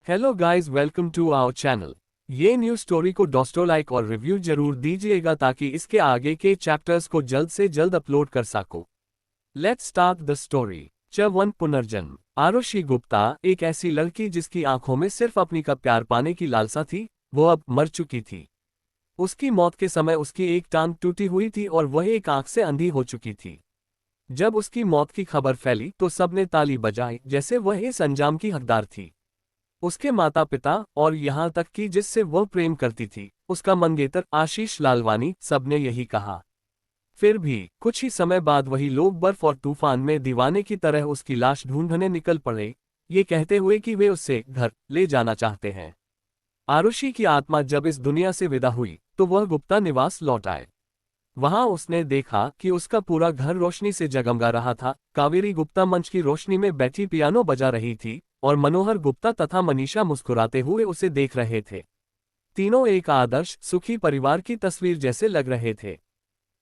Hello guys, welcome to our channel. ये news story को दोस्तों लाइक और रिव्यू जरूर दीजिएगा ताकि इसके आगे के चैप्टर्स को जल्द से जल्द अपलोड कर सको। Let's start the story. च1 पुनर्जन्म। आरुषि गुप्ता एक ऐसी लड़की जिसकी आंखों में सिर्फ अपनी का प्यार पाने की लालसा थी। वो अब मर चुकी थी। उसकी मौत के समय उसकी एक टांग टूटी हुई थी और वह एक आंख से अंधी हो चुकी थी। जब उसकी मौत की खबर फैली तो सबने ताली बजाई, जैसे वह इस अंजाम की हकदार थी। उसके माता पिता और यहाँ तक कि जिससे वह प्रेम करती थी, उसका मंगेतर आशीष लालवानी, सबने यही कहा। फिर भी कुछ ही समय बाद वही लोग बर्फ और तूफान में दीवाने की तरह उसकी लाश ढूंढने निकल पड़े, ये कहते हुए कि वे उसे घर ले जाना चाहते हैं। आरुषि की आत्मा जब इस दुनिया से विदा हुई तो वह गुप्ता निवास लौट आए। वहां उसने देखा कि उसका पूरा घर रोशनी से जगमगा रहा था। कावेरी गुप्ता मंच की रोशनी में बैठी पियानो बजा रही थी और मनोहर गुप्ता तथा मनीषा मुस्कुराते हुए उसे देख रहे थे। तीनों एक आदर्श सुखी परिवार की तस्वीर जैसे लग रहे थे।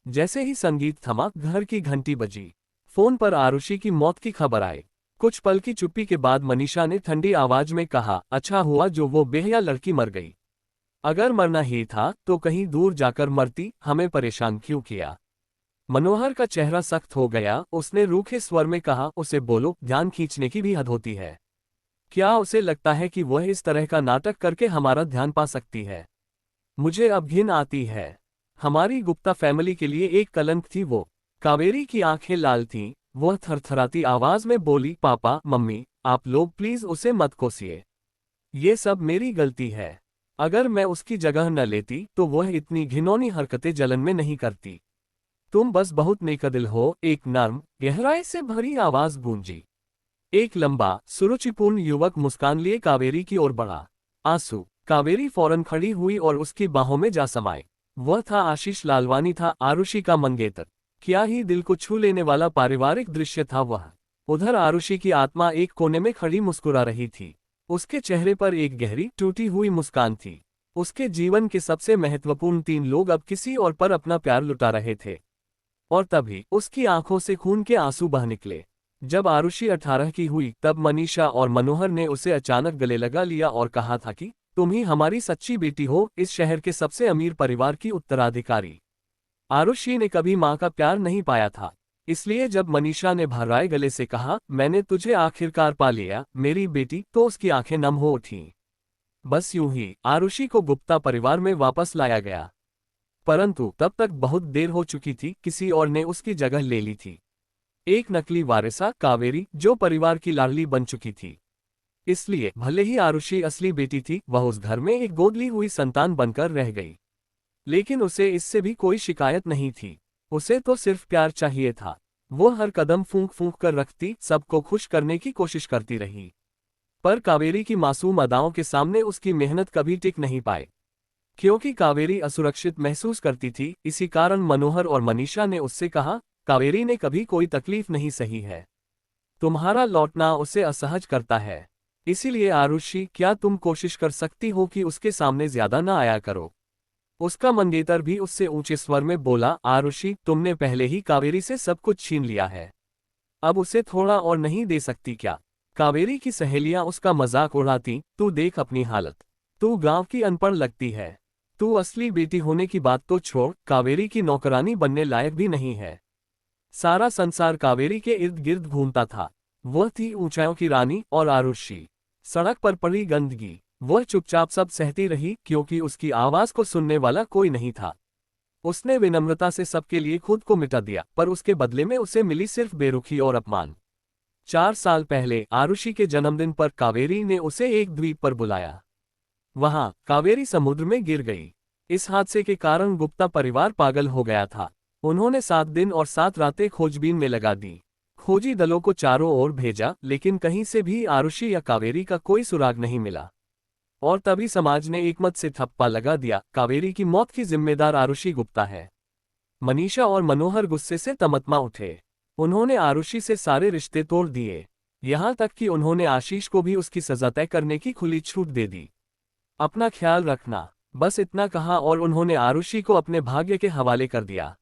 जैसे ही संगीत थमा, घर की घंटी बजी। फोन पर आरुषि की मौत की खबर आई। कुछ पल की चुप्पी के बाद मनीषा ने ठंडी आवाज में कहा, अच्छा हुआ जो वो बेहया लड़की मर गई। अगर मरना ही था तो कहीं दूर जाकर मरती, हमें परेशान क्यों किया। मनोहर का चेहरा सख्त हो गया। उसने रूखे स्वर में कहा, उसे बोलो, ध्यान खींचने की भी हद होती है। क्या उसे लगता है कि वह इस तरह का नाटक करके हमारा ध्यान पा सकती है? मुझे अब घिन आती है। हमारी गुप्ता फैमिली के लिए एक कलंक थी वो। कावेरी की आंखें लाल थीं। वह थरथराती आवाज में बोली, पापा मम्मी, आप लोग प्लीज उसे मत कोसिए। ये सब मेरी गलती है। अगर मैं उसकी जगह न लेती तो वह इतनी घिनौनी हरकतें जलन में नहीं करती। तुम बस बहुत नेकदिल हो, एक नर्म गहराई से भरी आवाज गूंजी। एक लंबा सुरुचिपूर्ण युवक मुस्कान लिए कावेरी की ओर बढ़ा। आंसू। कावेरी फौरन खड़ी हुई और उसकी बाहों में जा समाई। वह था आशीष लालवानी, था आरुषि का मंगेतर। क्या ही दिल को छू लेने वाला पारिवारिक दृश्य था वह। उधर आरुषि की आत्मा एक कोने में खड़ी मुस्कुरा रही थी। उसके चेहरे पर एक गहरी टूटी हुई मुस्कान थी। उसके जीवन के सबसे महत्वपूर्ण तीन लोग अब किसी और पर अपना प्यार लुटा रहे थे। और तभी उसकी आंखों से खून के आंसू बह निकले। जब आरुषि 18 की हुई तब मनीषा और मनोहर ने उसे अचानक गले लगा लिया और कहा था कि तुम ही हमारी सच्ची बेटी हो, इस शहर के सबसे अमीर परिवार की उत्तराधिकारी। आरुषि ने कभी मां का प्यार नहीं पाया था, इसलिए जब मनीषा ने भर्राए गले से कहा, मैंने तुझे आखिरकार पा लिया मेरी बेटी, तो उसकी आंखें नम हो उठीं। बस यूं ही आरुषि को गुप्ता परिवार में वापस लाया गया। परंतु तब तक बहुत देर हो चुकी थी, किसी और ने उसकी जगह ले ली थी। एक नकली वारिसा कावेरी, जो परिवार की लाडली बन चुकी थी। इसलिए भले ही आरुषि असली बेटी थी, वह उस घर में एक गोदली हुई संतान बनकर रह गई। लेकिन उसे इससे भी कोई शिकायत नहीं थी। उसे तो सिर्फ प्यार चाहिए था। वो हर कदम फूंक फूंक कर रखती, सबको खुश करने की कोशिश करती रही। पर कावेरी की मासूम अदाओं के सामने उसकी मेहनत कभी टिक नहीं पाए। क्योंकि कावेरी असुरक्षित महसूस करती थी, इसी कारण मनोहर और मनीषा ने उससे कहा, कावेरी ने कभी कोई तकलीफ नहीं सही है। तुम्हारा लौटना उसे असहज करता है। इसीलिए आरुषि, क्या तुम कोशिश कर सकती हो कि उसके सामने ज्यादा ना आया करो। उसका मंगेतर भी उससे ऊंचे स्वर में बोला, आरुषि, तुमने पहले ही कावेरी से सब कुछ छीन लिया है। अब उसे थोड़ा और नहीं दे सकती क्या? कावेरी की सहेलियां उसका मजाक उड़ाती, तू देख अपनी हालत, तू गांव की अनपढ़ लगती है। तू असली बेटी होने की बात तो छोड़, कावेरी की नौकरानी बनने लायक भी नहीं है। सारा संसार कावेरी के इर्द गिर्द घूमता था। वह थी ऊंचाइयों की रानी और आरुषि सड़क पर पड़ी गंदगी। वह चुपचाप सब सहती रही, क्योंकि उसकी आवाज को सुनने वाला कोई नहीं था। उसने विनम्रता से सबके लिए खुद को मिटा दिया, पर उसके बदले में उसे मिली सिर्फ बेरुखी और अपमान। 4 साल पहले आरुषि के जन्मदिन पर कावेरी ने उसे एक द्वीप पर बुलाया। वहां कावेरी समुद्र में गिर गई। इस हादसे के कारण गुप्ता परिवार पागल हो गया था। उन्होंने 7 दिन और 7 रातें खोजबीन में लगा दी। खोजी दलों को चारों ओर भेजा, लेकिन कहीं से भी आरुषि या कावेरी का कोई सुराग नहीं मिला। और तभी समाज ने एकमत से ठप्पा लगा दिया, कावेरी की मौत की जिम्मेदार आरुषि गुप्ता है। मनीषा और मनोहर गुस्से से तमतमा उठे। उन्होंने आरुषि से सारे रिश्ते तोड़ दिए। यहां तक कि उन्होंने आशीष को भी उसकी सजा तय करने की खुली छूट दे दी। अपना ख्याल रखना, बस इतना कहा और उन्होंने आरुषि को अपने भाग्य के हवाले कर दिया।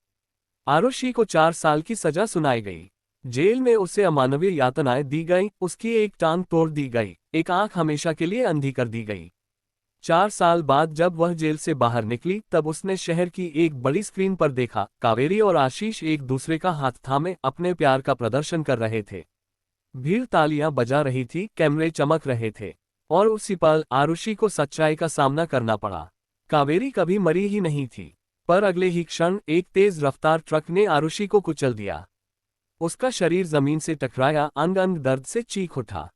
आरुषि को 4 साल की सजा सुनाई गई। जेल में उसे अमानवीय यातनाएं दी गईं, उसकी एक टांग तोड़ दी गई, एक आंख हमेशा के लिए अंधी कर दी गई। 4 साल बाद जब वह जेल से बाहर निकली तब उसने शहर की एक बड़ी स्क्रीन पर देखा, कावेरी और आशीष एक दूसरे का हाथ थामे अपने प्यार का प्रदर्शन कर रहे थे। भीड़ तालियां बजा रही थी, कैमरे चमक रहे थे। और उसी पल आरुषि को सच्चाई का सामना करना पड़ा। कावेरी कभी मरी ही नहीं थी, पर अगले ही क्षण एक तेज रफ्तार ट्रक ने आरुषि को कुचल दिया। उसका शरीर जमीन से टकराया, अंग अंग दर्द से चीख उठा।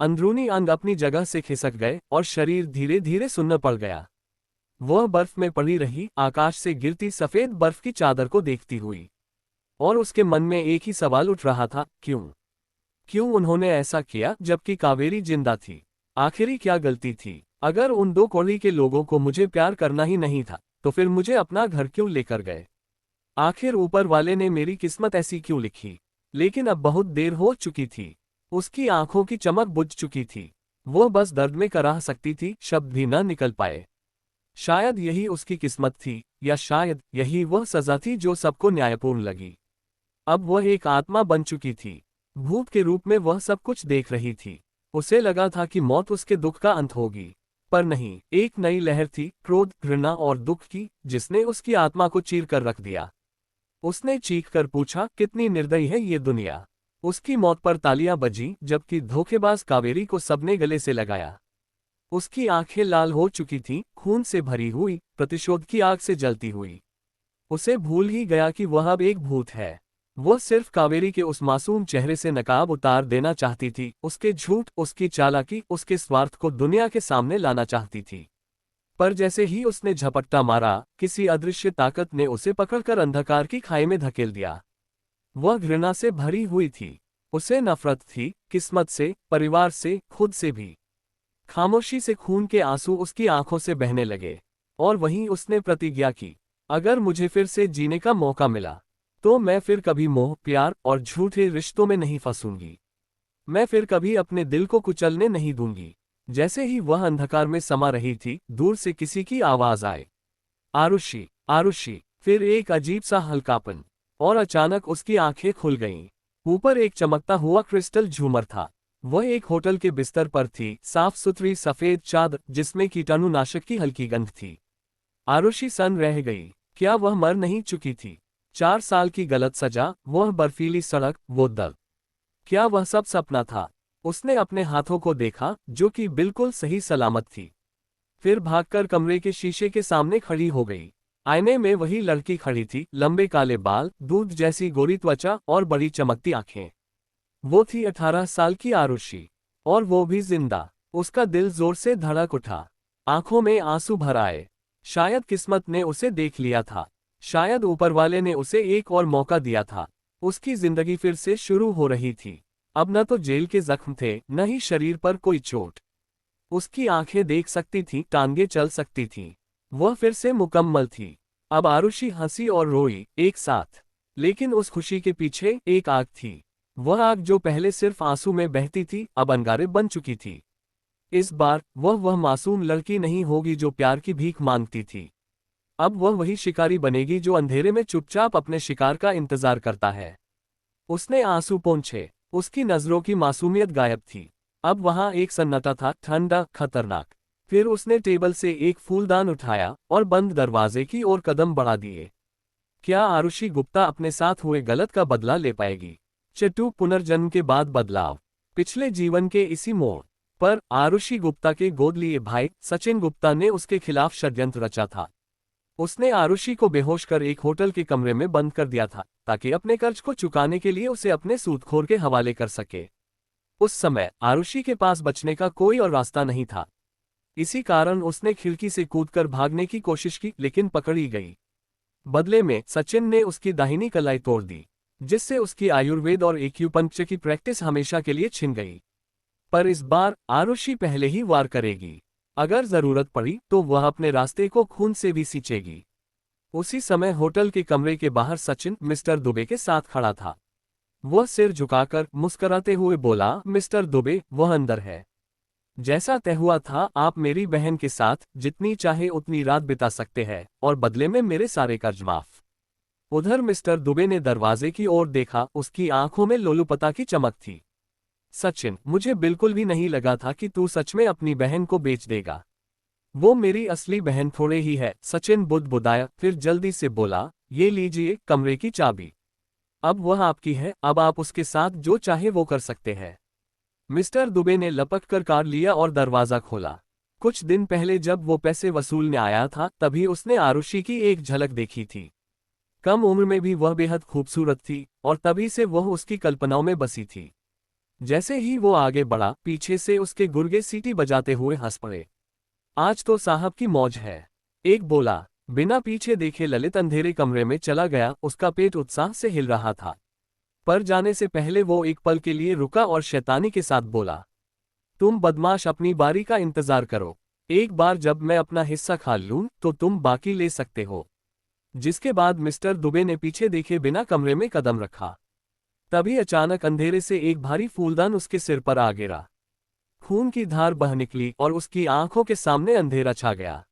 अंदरूनी अंग अपनी जगह से खिसक गए और शरीर धीरे धीरे सुन्न पड़ गया। वह बर्फ में पड़ी रही, आकाश से गिरती सफेद बर्फ की चादर को देखती हुई। और उसके मन में एक ही सवाल उठ रहा था, क्यों? क्यों उन्होंने ऐसा किया जबकि कावेरी जिंदा थी? आखिरी क्या गलती थी? अगर उन दो कोड़ी के लोगों को मुझे प्यार करना ही नहीं था, तो फिर मुझे अपना घर क्यों लेकर गए? आखिर ऊपर वाले ने मेरी किस्मत ऐसी क्यों लिखी? लेकिन अब बहुत देर हो चुकी थी। उसकी आंखों की चमक बुझ चुकी थी। वह बस दर्द में कराह सकती थी, शब्द भी न निकल पाए। शायद यही उसकी किस्मत थी, या शायद यही वह सजा थी जो सबको न्यायपूर्ण लगी। अब वह एक आत्मा बन चुकी थी। भूत के रूप में वह सब कुछ देख रही थी। उसे लगा था कि मौत उसके दुख का अंत होगी, पर नहीं, एक नई लहर थी, क्रोध, घृणा और दुख की, जिसने उसकी आत्मा को चीर कर रख दिया। उसने चीख कर पूछा, कितनी निर्दयी है ये दुनिया। उसकी मौत पर तालियां बजीं, जबकि धोखेबाज कावेरी को सबने गले से लगाया। उसकी आंखें लाल हो चुकी थीं, खून से भरी हुई, प्रतिशोध की आग से जलती हुई। उसे भूल ही गया कि वह अब एक भूत है। वह सिर्फ कावेरी के उस मासूम चेहरे से नकाब उतार देना चाहती थी, उसके झूठ, उसकी चालाकी, उसके स्वार्थ को दुनिया के सामने लाना चाहती थी। पर जैसे ही उसने झपट्टा मारा, किसी अदृश्य ताकत ने उसे पकड़कर अंधकार की खाई में धकेल दिया। वह घृणा से भरी हुई थी। उसे नफरत थी, किस्मत से, परिवार से, खुद से भी। खामोशी से खून के आंसू उसकी आंखों से बहने लगे। और वहीं उसने प्रतिज्ञा की, अगर मुझे फिर से जीने का मौका मिला, तो मैं फिर कभी मोह, प्यार और झूठे रिश्तों में नहीं फंसूंगी। मैं फिर कभी अपने दिल को कुचलने नहीं दूंगी। जैसे ही वह अंधकार में समा रही थी, दूर से किसी की आवाज आए, आरुषि, आरुषि। फिर एक अजीब सा हल्कापन, और अचानक उसकी आंखें खुल गईं। ऊपर एक चमकता हुआ क्रिस्टल झूमर था। वह एक होटल के बिस्तर पर थी, साफ सुथरी सफेद चादर जिसमें कीटाणुनाशक की हल्की गंध थी। आरुषि सन रह गई। क्या वह मर नहीं चुकी थी? 4 साल की गलत सजा, वह बर्फीली सड़क, वो दर्द। क्या वह सब सपना था? उसने अपने हाथों को देखा, जो कि बिल्कुल सही सलामत थी। फिर भागकर कमरे के शीशे के सामने खड़ी हो गई। आईने में वही लड़की खड़ी थी, लंबे काले बाल, दूध जैसी गोरी त्वचा और बड़ी चमकती आंखें। वो थी 18 साल की आरुषि, और वो भी जिंदा। उसका दिल जोर से धड़क उठा, आंखों में आंसू भर आए। शायद किस्मत ने उसे देख लिया था, शायद ऊपर वाले ने उसे एक और मौका दिया था। उसकी जिंदगी फिर से शुरू हो रही थी। अब न तो जेल के जख्म थे, न ही शरीर पर कोई चोट। उसकी आंखें देख सकती थीं, टांगें चल सकती थीं। वह फिर से मुकम्मल थी। अब आरुषि हंसी और रोई एक साथ, लेकिन उस खुशी के पीछे एक आग थी। वह आग जो पहले सिर्फ आंसू में बहती थी, अब अंगारे बन चुकी थी। इस बार वह मासूम लड़की नहीं होगी जो प्यार की भीख मांगती थी। अब वह वही शिकारी बनेगी जो अंधेरे में चुपचाप अपने शिकार का इंतजार करता है। उसने आंसू पोंछे, उसकी नजरों की मासूमियत गायब थी। अब वहां एक सन्नाटा था, ठंडा, खतरनाक। फिर उसने टेबल से एक फूलदान उठाया और बंद दरवाजे की ओर कदम बढ़ा दिए। क्या आरुषि गुप्ता अपने साथ हुए गलत का बदला ले पाएगी? चट्टू पुनर्जन्म के बाद बदलाव। पिछले जीवन के इसी मोड़ पर आरुषि गुप्ता के गोद लिए भाई सचिन गुप्ता ने उसके खिलाफ षड्यंत्र रचा था। उसने आरुषि को बेहोश कर एक होटल के कमरे में बंद कर दिया था, ताकि अपने कर्ज को चुकाने के लिए उसे अपने सूदखोर के हवाले कर सके। उस समय आरुषि के पास बचने का कोई और रास्ता नहीं था। इसी कारण उसने खिड़की से कूदकर भागने की कोशिश की, लेकिन पकड़ी गई। बदले में सचिन ने उसकी दाहिनी कलाई तोड़ दी, जिससे उसकी आयुर्वेद और एक्यूपंक्चर की प्रैक्टिस हमेशा के लिए छिन गई। पर इस बार आरुषि पहले ही वार करेगी। अगर जरूरत पड़ी तो वह अपने रास्ते को खून से भी सींचेगी। उसी समय होटल के कमरे के बाहर सचिन मिस्टर दुबे के साथ खड़ा था। वह सिर झुकाकर मुस्कुराते हुए बोला, मिस्टर दुबे, वह अंदर है। जैसा तय हुआ था, आप मेरी बहन के साथ जितनी चाहे उतनी रात बिता सकते हैं, और बदले में मेरे सारे कर्ज माफ। उधर मिस्टर दुबे ने दरवाजे की ओर देखा, उसकी आंखों में लोलुपता की चमक थी। सचिन, मुझे बिल्कुल भी नहीं लगा था कि तू सच में अपनी बहन को बेच देगा। वो मेरी असली बहन थोड़े ही है, सचिन बुदबुदाया, फिर जल्दी से बोला, ये लीजिए कमरे की चाबी। अब वह आपकी है, अब आप उसके साथ जो चाहे वो कर सकते हैं। मिस्टर दुबे ने लपक कर कार लिया और दरवाजा खोला। कुछ दिन पहले जब वो पैसे वसूलने आया था तभी उसने आरुषि की एक झलक देखी थी। कम उम्र में भी वह बेहद खूबसूरत थी और तभी से वह उसकी कल्पनाओं में बसी थी। जैसे ही वो आगे बढ़ा, पीछे से उसके गुर्गे सीटी बजाते हुए हंस पड़े। आज तो साहब की मौज है, एक बोला। बिना पीछे देखे ललित अंधेरे कमरे में चला गया, उसका पेट उत्साह से हिल रहा था। पर जाने से पहले वो एक पल के लिए रुका और शैतानी के साथ बोला, तुम बदमाश अपनी बारी का इंतजार करो। एक बार जब मैं अपना हिस्सा खा लूं तो तुम बाकी ले सकते हो। जिसके बाद मिस्टर दुबे ने पीछे देखे बिना कमरे में कदम रखा। तभी अचानक अंधेरे से एक भारी फूलदान उसके सिर पर आ गिरा। खून की धार बह निकली और उसकी आंखों के सामने अंधेरा छा गया।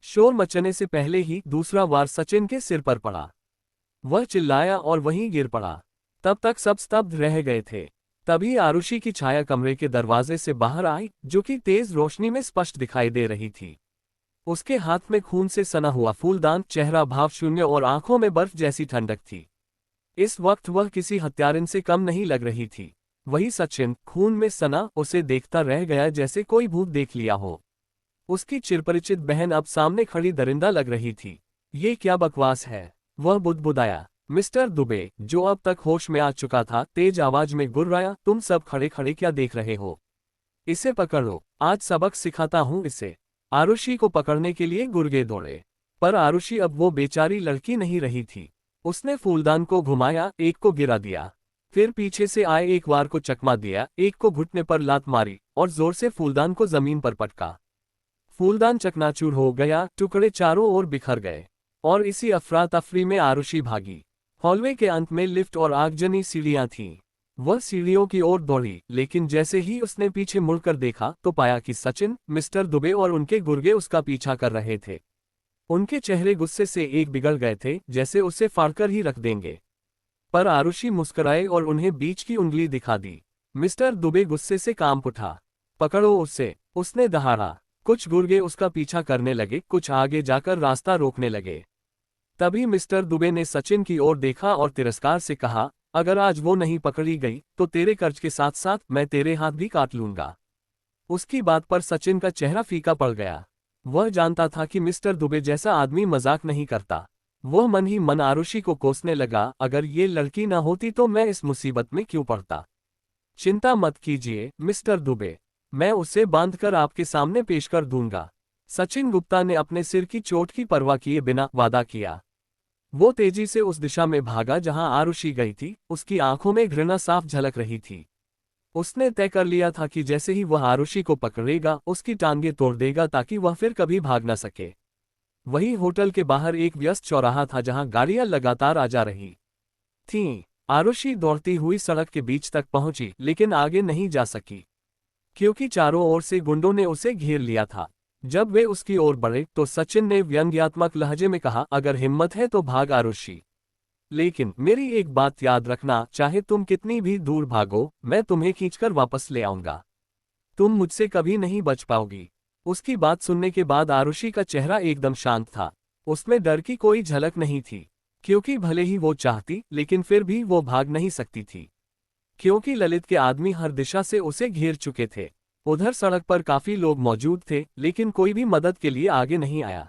शोर मचने से पहले ही दूसरा वार सचिन के सिर पर पड़ा। वह चिल्लाया और वहीं गिर पड़ा। तब तक सब स्तब्ध रह गए थे। तभी आरुषि की छाया कमरे के दरवाजे से बाहर आई, जो कि तेज रोशनी में स्पष्ट दिखाई दे रही थी। उसके हाथ में खून से सना हुआ फूलदान, चेहरा भाव शून्य और आंखों में बर्फ जैसी ठंडक थी। इस वक्त वह किसी हत्यारिन से कम नहीं लग रही थी। वही सचिन, खून में सना, उसे देखता रह गया जैसे कोई भूत देख लिया हो। उसकी चिरपरिचित बहन अब सामने खड़ी दरिंदा लग रही थी। ये क्या बकवास है, वह बुदबुदाया। मिस्टर दुबे, जो अब तक होश में आ चुका था, तेज आवाज में गुर्राया, तुम सब खड़े खड़े क्या देख रहे हो? इसे पकड़ लो, आज सबक सिखाता हूं इसे। आरुषि को पकड़ने के लिए गुर्गे दौड़े। पर आरुषि अब वो बेचारी लड़की नहीं रही थी। उसने फूलदान को घुमाया, एक को गिरा दिया, फिर पीछे से आए एक वार को चकमा दिया, एक को घुटने पर लात मारी और जोर से फूलदान को जमीन पर पटका। फूलदान चकनाचूर हो गया, टुकड़े चारों ओर बिखर गए। और इसी अफरा तफरी में आरुषि भागी। हॉलवे के अंत में लिफ्ट और आगजनी सीढ़ियां थीं। वह सीढ़ियों की ओर दौड़ी, लेकिन जैसे ही उसने पीछे मुड़कर देखा तो पाया कि सचिन, मिस्टर दुबे और उनके गुर्गे उसका पीछा कर रहे थे। उनके चेहरे गुस्से से एक बिगड़ गए थे, जैसे उसे फाड़कर ही रख देंगे। पर आरुषि मुस्कुराए और उन्हें बीच की उंगली दिखा दी। मिस्टर दुबे गुस्से से कांप उठा। पकड़ो उसे, उसने दहाड़ा। कुछ गुर्गे उसका पीछा करने लगे, कुछ आगे जाकर रास्ता रोकने लगे। तभी मिस्टर दुबे ने सचिन की ओर देखा और तिरस्कार से कहा, अगर आज वो नहीं पकड़ी गई तो तेरे कर्ज के साथ साथ मैं तेरे हाथ भी काट लूंगा। उसकी बात पर सचिन का चेहरा फीका पड़ गया। वह जानता था कि मिस्टर दुबे जैसा आदमी मजाक नहीं करता। वह मन ही मन आरुषि को कोसने लगा, अगर ये लड़की न होती तो मैं इस मुसीबत में क्यों पड़ता। चिंता मत कीजिए मिस्टर दुबे, मैं उसे बांधकर आपके सामने पेश कर दूंगा। सचिन गुप्ता ने अपने सिर की चोट की परवाह किए बिना वादा किया। वो तेजी से उस दिशा में भागा जहां आरुषि गई थी। उसकी आंखों में घृणा साफ झलक रही थी। उसने तय कर लिया था कि जैसे ही वह आरुषि को पकड़ेगा, उसकी टांगे तोड़ देगा ताकि वह फिर कभी भाग न सके। वही होटल के बाहर एक व्यस्त चौराहा था जहां गाड़ियां लगातार आ जा रही थीं। आरुषि दौड़ती हुई सड़क के बीच तक पहुंची, लेकिन आगे नहीं जा सकी, क्योंकि चारों ओर से गुंडों ने उसे घेर लिया था। जब वे उसकी ओर बढ़े तो सचिन ने व्यंग्यात्मक लहजे में कहा, अगर हिम्मत है तो भाग आरुषि, लेकिन मेरी एक बात याद रखना, चाहे तुम कितनी भी दूर भागो, मैं तुम्हें खींचकर वापस ले आऊंगा। तुम मुझसे कभी नहीं बच पाओगी। उसकी बात सुनने के बाद आरुषि का चेहरा एकदम शांत था। उसमें डर की कोई झलक नहीं थी, क्योंकि भले ही वो चाहती, लेकिन फिर भी वो भाग नहीं सकती थी, क्योंकि ललित के आदमी हर दिशा से उसे घेर चुके थे। उधर सड़क पर काफी लोग मौजूद थे, लेकिन कोई भी मदद के लिए आगे नहीं आया,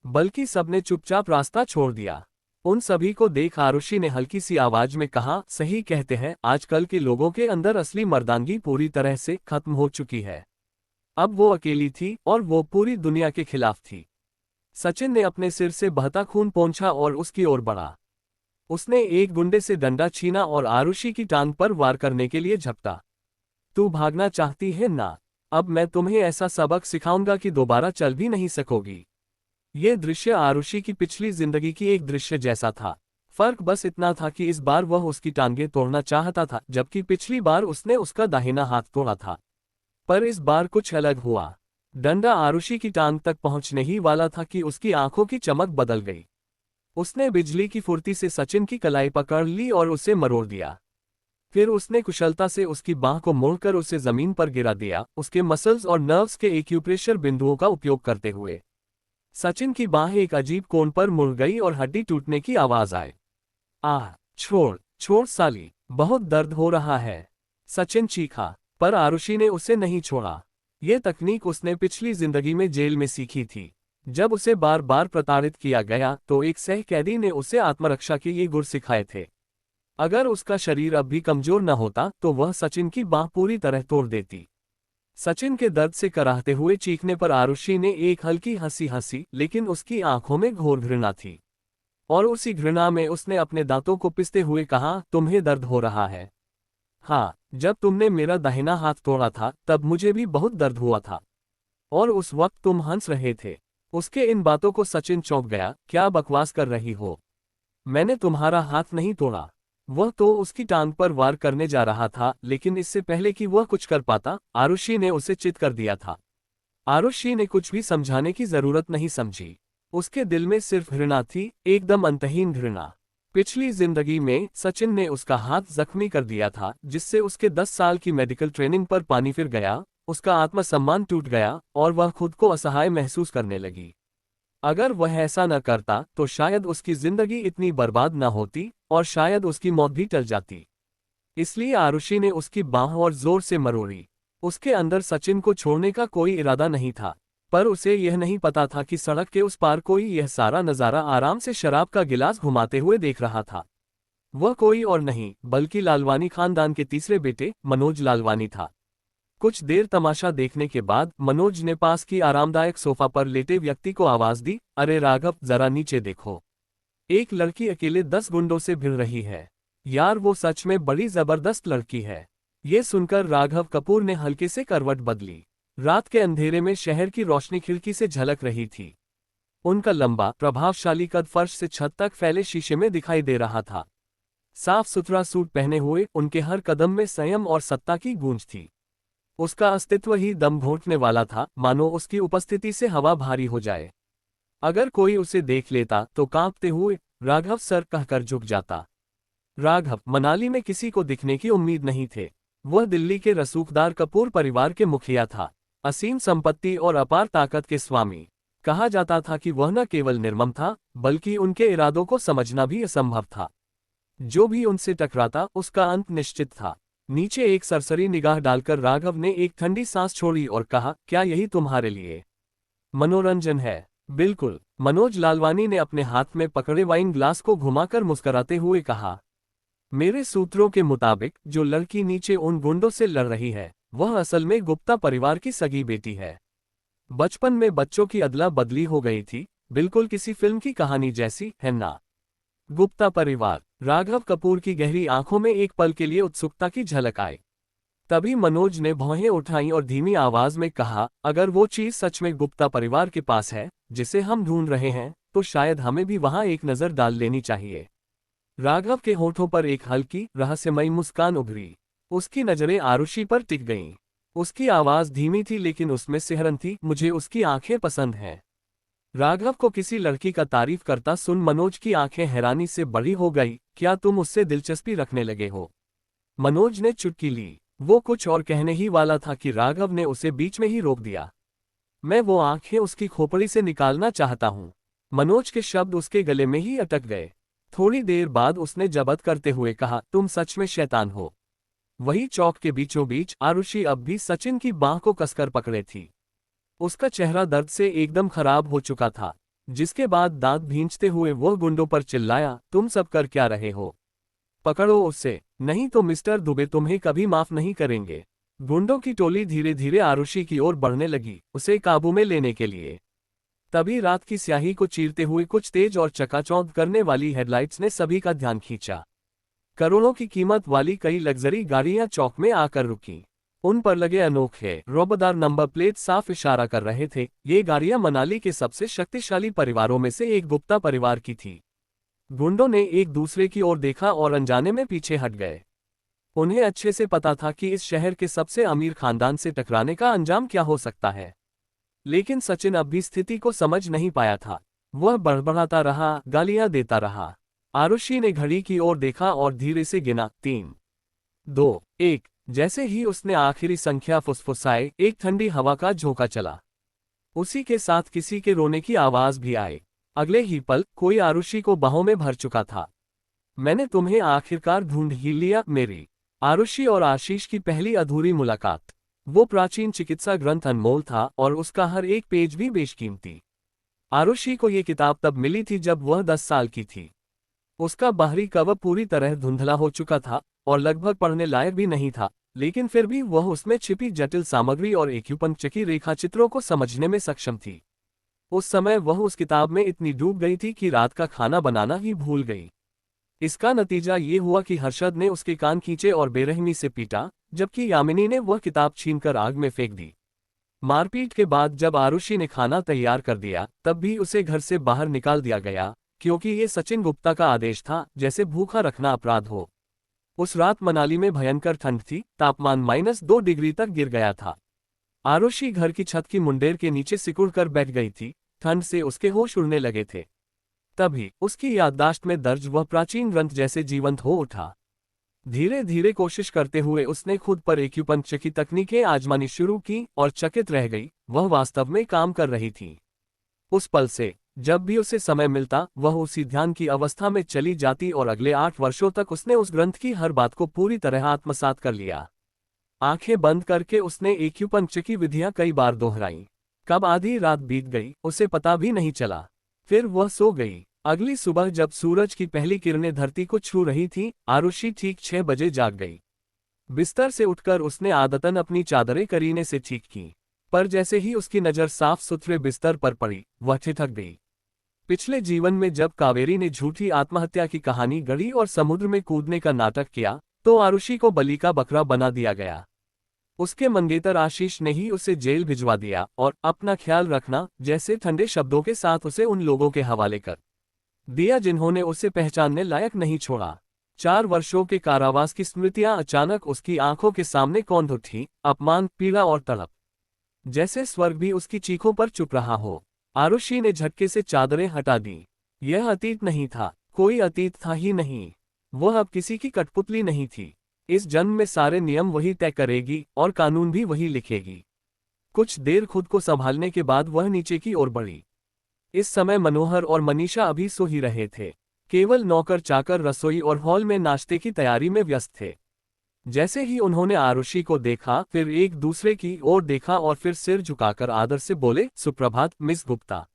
बल्कि सबने चुपचाप रास्ता छोड़ दिया। उन सभी को देख आरुषि ने हल्की सी आवाज में कहा, सही कहते हैं, आजकल के लोगों के अंदर असली मर्दानगी पूरी तरह से खत्म हो चुकी है। अब वो अकेली थी और वो पूरी दुनिया के खिलाफ थी। सचिन ने अपने सिर से बहता खून पोंछा और उसकी ओर बढ़ा। उसने एक गुंडे से डंडा छीना और आरुषि की टांग पर वार करने के लिए झपटा। तू भागना चाहती है ना? अब मैं तुम्हें ऐसा सबक सिखाऊंगा कि दोबारा चल भी नहीं सकोगी। ये दृश्य आरुषि की पिछली जिंदगी की एक दृश्य जैसा था। फर्क बस इतना था कि इस बार वह उसकी टांगें तोड़ना चाहता था, जबकि पिछली बार उसने उसका दाहिना हाथ तोड़ा था। पर इस बार कुछ अलग हुआ। डंडा आरुषि की टांग तक पहुंचने ही वाला था कि उसकी आंखों की चमक बदल गई। उसने बिजली की फुर्ती से सचिन की कलाई पकड़ ली और उसे मरोड़ दिया। फिर उसने कुशलता से उसकी बाह को मोड़कर उसे जमीन पर गिरा दिया, उसके मसल्स और नर्व्स के एक्यूप्रेशर बिंदुओं का उपयोग करते हुए। सचिन की बाह एक अजीब कोण पर मुड़ गई और हड्डी टूटने की आवाज आई। आह, छोड़ छोड़ साली, बहुत दर्द हो रहा है, सचिन चीखा। पर आरुषि ने उसे नहीं छोड़ा। यह तकनीक उसने पिछली जिंदगी में जेल में सीखी थी। जब उसे बार बार प्रताड़ित किया गया तो एक सह कैदी ने उसे आत्मरक्षा के ये गुर सिखाए थे। अगर उसका शरीर अब भी कमजोर न होता तो वह सचिन की बाह पूरी तरह तोड़ देती। सचिन के दर्द से कराहते हुए चीखने पर आरुषि ने एक हल्की हंसी हंसी, लेकिन उसकी आंखों में घोर घृणा थी। और उसी घृणा में उसने अपने दांतों को पिसते हुए कहा, तुम्हें दर्द हो रहा है? हाँ, जब तुमने मेरा दाहिना हाथ तोड़ा था तब मुझे भी बहुत दर्द हुआ था। और उस वक्त तुम हंस रहे थे। उसके इन बातों को सचिन चौंक गया। क्या बकवास कर रही हो? मैंने तुम्हारा हाथ नहीं तोड़ा। वह तो उसकी टांग पर वार करने जा रहा था, लेकिन इससे पहले कि वह कुछ कर पाता, आरुषि ने उसे चित कर दिया था। आरुषि ने कुछ भी समझाने की जरूरत नहीं समझी। उसके दिल में सिर्फ घृणा थी, एकदम अंतहीन घृणा। पिछली जिंदगी में सचिन ने उसका हाथ जख्मी कर दिया था, जिससे उसके 10 साल की मेडिकल ट्रेनिंग पर पानी फिर गया, उसका आत्मसम्मान टूट गया और वह खुद को असहाय महसूस करने लगी। अगर वह ऐसा न करता तो शायद उसकी जिंदगी इतनी बर्बाद न होती और शायद उसकी मौत भी टल जाती। इसलिए आरुषि ने उसकी बाह और जोर से मरोड़ी। उसके अंदर सचिन को छोड़ने का कोई इरादा नहीं था, पर उसे यह नहीं पता था कि सड़क के उस पार कोई यह सारा नज़ारा आराम से शराब का गिलास घुमाते हुए देख रहा था। वह कोई और नहीं बल्कि लालवानी खानदान के तीसरे बेटे मनोज लालवानी था। कुछ देर तमाशा देखने के बाद मनोज ने पास की आरामदायक सोफा पर लेटे व्यक्ति को आवाज दी, अरे राघव, जरा नीचे देखो। एक लड़की अकेले 10 गुंडों से भिड़ रही है। यार, वो सच में बड़ी जबरदस्त लड़की है। ये सुनकर राघव कपूर ने हल्के से करवट बदली। रात के अंधेरे में शहर की रोशनी खिड़की से झलक रही थी। उनका लंबा प्रभावशाली कद फर्श से छत तक फैले शीशे में दिखाई दे रहा था। साफ सुथरा सूट पहने हुए उनके हर कदम में संयम और सत्ता की गूंज थी। उसका अस्तित्व ही दम घोंटने वाला था, मानो उसकी उपस्थिति से हवा भारी हो जाए। अगर कोई उसे देख लेता तो कांपते हुए राघव सर कहकर झुक जाता। राघव मनाली में किसी को दिखने की उम्मीद नहीं थे। वह दिल्ली के रसूखदार कपूर परिवार के मुखिया था, असीम संपत्ति और अपार ताकत के स्वामी। कहा जाता था कि वह न केवल निर्मम था, बल्कि उनके इरादों को समझना भी असंभव था। जो भी उनसे टकराता उसका अंत निश्चित था। नीचे एक सरसरी निगाह डालकर राघव ने एक ठंडी सांस छोड़ी और कहा, क्या यही तुम्हारे लिए मनोरंजन है? बिल्कुल, मनोज लालवानी ने अपने हाथ में पकड़े वाइन ग्लास को घुमाकर मुस्कुराते हुए कहा। मेरे सूत्रों के मुताबिक जो लड़की नीचे उन गुंडों से लड़ रही है वह असल में गुप्ता परिवार की सगी बेटी है। बचपन में बच्चों की अदला बदली हो गई थी, बिल्कुल किसी फिल्म की कहानी जैसी, है ना? गुप्ता परिवार। राघव कपूर की गहरी आंखों में एक पल के लिए उत्सुकता की झलक आई। तभी मनोज ने भौहें उठाई और धीमी आवाज में कहा, अगर वो चीज सच में गुप्ता परिवार के पास है जिसे हम ढूंढ रहे हैं, तो शायद हमें भी वहां एक नजर डाल लेनी चाहिए। राघव के होठों पर एक हल्की रहस्यमयी मुस्कान उभरी। उसकी नजरें आरुषि पर टिक गईं। उसकी आवाज धीमी थी लेकिन उसमें सिहरन थी, मुझे उसकी आंखें पसंद हैं। राघव को किसी लड़की का तारीफ करता सुन मनोज की आंखें हैरानी से बड़ी हो गई। क्या तुम उससे दिलचस्पी रखने लगे हो? मनोज ने चुटकी ली। वो कुछ और कहने ही वाला था कि राघव ने उसे बीच में ही रोक दिया। मैं वो आंखें उसकी खोपड़ी से निकालना चाहता हूँ। मनोज के शब्द उसके गले में ही अटक गए। थोड़ी देर बाद उसने जबत करते हुए कहा, तुम सच में शैतान हो। वही चौक के बीचों बीच आरुषि अब भी सचिन की बाह को कसकर पकड़े थी। उसका चेहरा दर्द से एकदम खराब हो चुका था, जिसके बाद दांत भींचते हुए वह गुंडों पर चिल्लाया, तुम सब कर क्या रहे हो? पकड़ो उसे, नहीं तो मिस्टर दुबे तुम्हें कभी माफ नहीं करेंगे। गुंडों की टोली धीरे धीरे आरुषि की ओर बढ़ने लगी, उसे काबू में लेने के लिए। तभी रात की स्याही को चीरते हुए कुछ तेज और चकाचौंध करने वाली हेडलाइट्स ने सभी का ध्यान खींचा। करोड़ों की कीमत वाली कई लग्जरी गाड़ियां चौक में आकर रुकीं। उन पर लगे अनोखे रोबदार नंबर प्लेट साफ इशारा कर रहे थे, ये गाड़ियां मनाली के सबसे शक्तिशाली परिवारों में से एक गुप्ता परिवार की थी। गुंडों ने एक दूसरे की ओर देखा और अनजाने में पीछे हट गए। उन्हें अच्छे से पता था कि इस शहर के सबसे अमीर खानदान से टकराने का अंजाम क्या हो सकता है। लेकिन सचिन अब भी स्थिति को समझ नहीं पाया था। वह बड़बड़ाता रहा, गालियां देता रहा। आरुषि ने घड़ी की ओर देखा और धीरे से गिना, 3, 2, 1। जैसे ही उसने आखिरी संख्या फुसफुसाए, एक ठंडी हवा का झोंका चला। उसी के साथ किसी के रोने की आवाज भी आई। अगले ही पल कोई आरुषि को बाहों में भर चुका था। मैंने तुम्हें आखिरकार ढूंढ ही लिया मेरी। आरुषि और आशीष की पहली अधूरी मुलाकात। वो प्राचीन चिकित्सा ग्रंथ अनमोल था और उसका हर एक पेज भी बेशकीमती। आरुषि को ये किताब तब मिली थी जब वह 10 साल की थी। उसका बाहरी कवर पूरी तरह धुंधला हो चुका था और लगभग पढ़ने लायक भी नहीं था, लेकिन फिर भी वह उसमें छिपी जटिल सामग्री और एक्यूपंक्चर की रेखाचित्रों को समझने में सक्षम थी। उस समय वह उस किताब में इतनी डूब गई थी कि रात का खाना बनाना ही भूल गई। इसका नतीजा ये हुआ कि हर्षद ने उसके कान खींचे और बेरहमी से पीटा, जबकि यामिनी ने वह किताब छीनकर आग में फेंक दी। मारपीट के बाद जब आरुषि ने खाना तैयार कर दिया, तब भी उसे घर से बाहर निकाल दिया गया, क्योंकि ये सचिन गुप्ता का आदेश था, जैसे भूखा रखना अपराध हो। उस रात मनाली में भयंकर ठंड थी, तापमान -2 डिग्री तक गिर गया था। आरुषि घर की छत की मुंडेर के नीचे सिकुड़कर बैठ गई थी, ठंड से उसके होश उड़ने लगे थे। तभी उसकी याददाश्त में दर्ज वह प्राचीन ग्रंथ जैसे जीवंत हो उठा। धीरे धीरे कोशिश करते हुए उसने खुद पर एक्यूपंक्चर की तकनीकें आजमानी शुरू की और चकित रह गई, वह वास्तव में काम कर रही थी। उस पल से जब भी उसे समय मिलता, वह उसी ध्यान की अवस्था में चली जाती और अगले 8 वर्षों तक उसने उस ग्रंथ की हर बात को पूरी तरह आत्मसात कर लिया। आंखें बंद करके उसने एक्यूपंक्चर की विधियां कई बार दोहराई। कब आधी रात बीत गई उसे पता भी नहीं चला। फिर वह सो गई। अगली सुबह जब सूरज की पहली किरणें धरती को छू रही थीं, आरुषि ठीक 6 बजे जाग गई। बिस्तर से उठकर उसने आदतन अपनी चादरें करीने से ठीक की, पर जैसे ही उसकी नज़र साफ सुथरे बिस्तर पर पड़ी, वह ठिठक गई। पिछले जीवन में जब कावेरी ने झूठी आत्महत्या की कहानी गढ़ी और समुद्र में कूदने का नाटक किया, तो आरुषि को बलि का बकरा बना दिया गया। उसके मंगेतर आशीष ने ही उसे जेल भिजवा दिया और अपना ख्याल रखना जैसे ठंडे शब्दों के साथ उसे उन लोगों के हवाले कर दिया जिन्होंने उसे पहचानने लायक नहीं छोड़ा। 4 वर्षों के कारावास की स्मृतियां अचानक उसकी आंखों के सामने कौंध उठी, अपमान, पीड़ा और तड़प। जैसे स्वर्ग भी उसकी चीखों पर चुप रहा हो। आरुषि ने झटके से चादरें हटा दी। यह अतीत नहीं था, कोई अतीत था ही नहीं। वह अब किसी की कठपुतली नहीं थी। इस जन्म में सारे नियम वही तय करेगी और कानून भी वही लिखेगी। कुछ देर खुद को संभालने के बाद वह नीचे की ओर बढ़ी। इस समय मनोहर और मनीषा अभी सो ही रहे थे। केवल नौकर चाकर रसोई और हॉल में नाश्ते की तैयारी में व्यस्त थे। जैसे ही उन्होंने आरुषि को देखा, फिर एक दूसरे की ओर देखा और फिर सिर झुकाकर आदर से बोले, सुप्रभात मिस गुप्ता।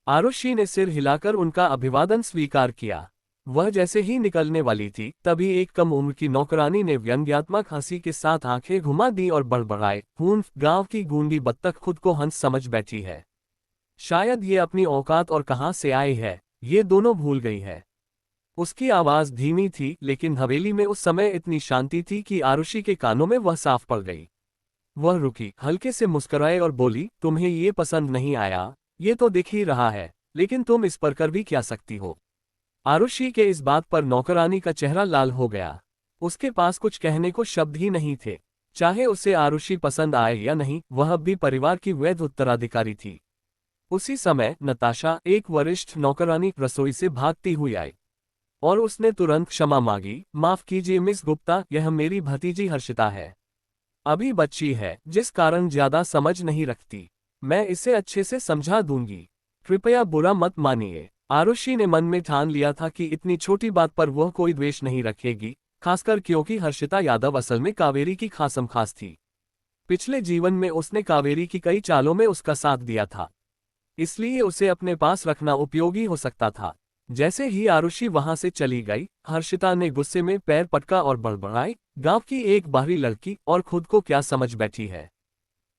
आरुषि ने सिर हिलाकर उनका अभिवादन स्वीकार किया। वह जैसे ही निकलने वाली थी, तभी एक कम उम्र की नौकरानी ने व्यंग्यात्मक हंसी के साथ आंखें घुमा दी और बड़बड़ाए, गांव की गूंगी बत्तख खुद को हंस समझ बैठी है। शायद ये अपनी औकात और कहाँ से आई है, ये दोनों भूल गई है। उसकी आवाज धीमी थी, लेकिन हवेली में उस समय इतनी शांति थी कि आरुषि के कानों में वह साफ पड़ गई। वह रुकी, हल्के से मुस्कुराए और बोली, तुम्हें ये पसंद नहीं आया, ये तो दिख ही रहा है, लेकिन तुम इस पर कर भी क्या सकती हो। आरुषि के इस बात पर नौकरानी का चेहरा लाल हो गया। उसके पास कुछ कहने को शब्द ही नहीं थे। चाहे उसे आरुषि पसंद आए या नहीं, वह अब भी परिवार की वैध उत्तराधिकारी थी। उसी समय नताशा, एक वरिष्ठ नौकरानी, रसोई से भागती हुई आई और उसने तुरंत क्षमा मांगी। माफ कीजिए मिस गुप्ता, यह मेरी भतीजी हर्षिता है। अभी बच्ची है, जिस कारण ज्यादा समझ नहीं रखती। मैं इसे अच्छे से समझा दूंगी, कृपया बुरा मत मानिए। आरुषि ने मन में ठान लिया था कि इतनी छोटी बात पर वह कोई द्वेष नहीं रखेगी, खासकर क्योंकि हर्षिता यादव असल में कावेरी की खासम खास थी। पिछले जीवन में उसने कावेरी की कई चालों में उसका साथ दिया था, इसलिए उसे अपने पास रखना उपयोगी हो सकता था। जैसे ही आरुषि वहां से चली गई, हर्षिता ने गुस्से में पैर पटका और बड़बड़ाई, गांव की एक बाहरी लड़की और खुद को क्या समझ बैठी है।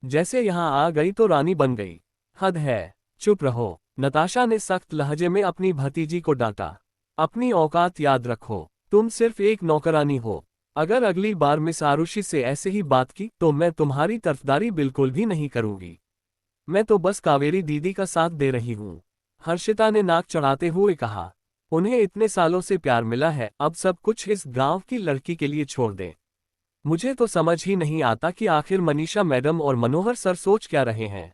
जैसे यहां आ गई तो रानी बन गई। हद है, चुप रहो। नताशा ने सख्त लहजे में अपनी भतीजी को डांटा। अपनी औकात याद रखो, तुम सिर्फ एक नौकरानी हो। अगर अगली बार मिस आरुषि से ऐसे ही बात की तो मैं तुम्हारी तरफदारी बिल्कुल भी नहीं करूंगी। मैं तो बस कावेरी दीदी का साथ दे रही हूँ, हर्षिता ने नाक चढ़ाते हुए कहा। उन्हें इतने सालों से प्यार मिला है, अब सब कुछ इस गांव की लड़की के लिए छोड़ दें। मुझे तो समझ ही नहीं आता कि आखिर मनीषा मैडम और मनोहर सर सोच क्या रहे हैं।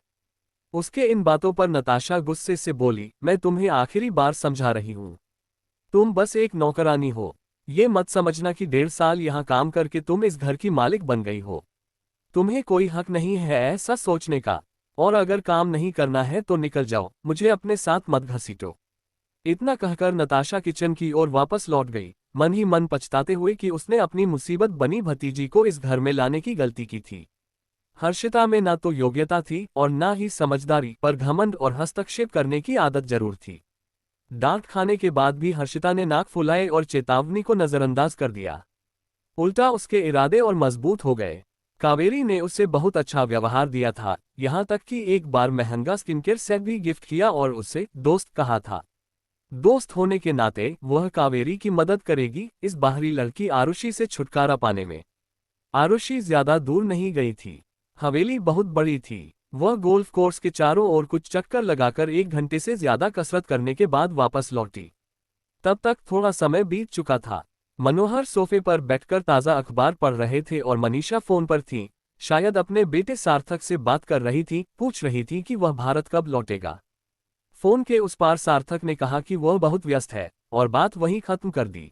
उसके इन बातों पर नताशा गुस्से से बोली, मैं तुम्हें आखिरी बार समझा रही हूं। तुम बस एक नौकरानी हो। ये मत समझना कि 1.5 साल यहाँ काम करके तुम इस घर की मालिक बन गई हो। तुम्हें कोई हक नहीं है ऐसा सोचने का। और अगर काम नहीं करना है तो निकल जाओ, मुझे अपने साथ मत घसीटो। इतना कहकर नताशा किचन की ओर वापस लौट गई, मन ही मन पछताते हुए कि उसने अपनी मुसीबत बनी भतीजी को इस घर में लाने की गलती की थी। हर्षिता में ना तो योग्यता थी और ना ही समझदारी, पर घमंड और हस्तक्षेप करने की आदत जरूर थी। डांट खाने के बाद भी हर्षिता ने नाक फुलाए और चेतावनी को नजरअंदाज कर दिया। उल्टा उसके इरादे और मजबूत हो गए। कावेरी ने उसे बहुत अच्छा व्यवहार दिया था, यहाँ तक कि एक बार महंगा स्किनकेयर सेट भी गिफ्ट किया और उसे दोस्त कहा था। दोस्त होने के नाते वह कावेरी की मदद करेगी इस बाहरी लड़की आरुषि से छुटकारा पाने में। आरुषि ज्यादा दूर नहीं गई थी। हवेली बहुत बड़ी थी। वह गोल्फ कोर्स के चारों ओर कुछ चक्कर लगाकर 1 घंटे से ज्यादा कसरत करने के बाद वापस लौटी। तब तक थोड़ा समय बीत चुका था। मनोहर सोफे पर बैठकर ताज़ा अखबार पढ़ रहे थे और मनीषा फोन पर थी, शायद अपने बेटे सार्थक से बात कर रही थी, पूछ रही थी कि वह भारत कब लौटेगा। फोन के उस पार सार्थक ने कहा कि वह बहुत व्यस्त है, और बात वहीं खत्म कर दी।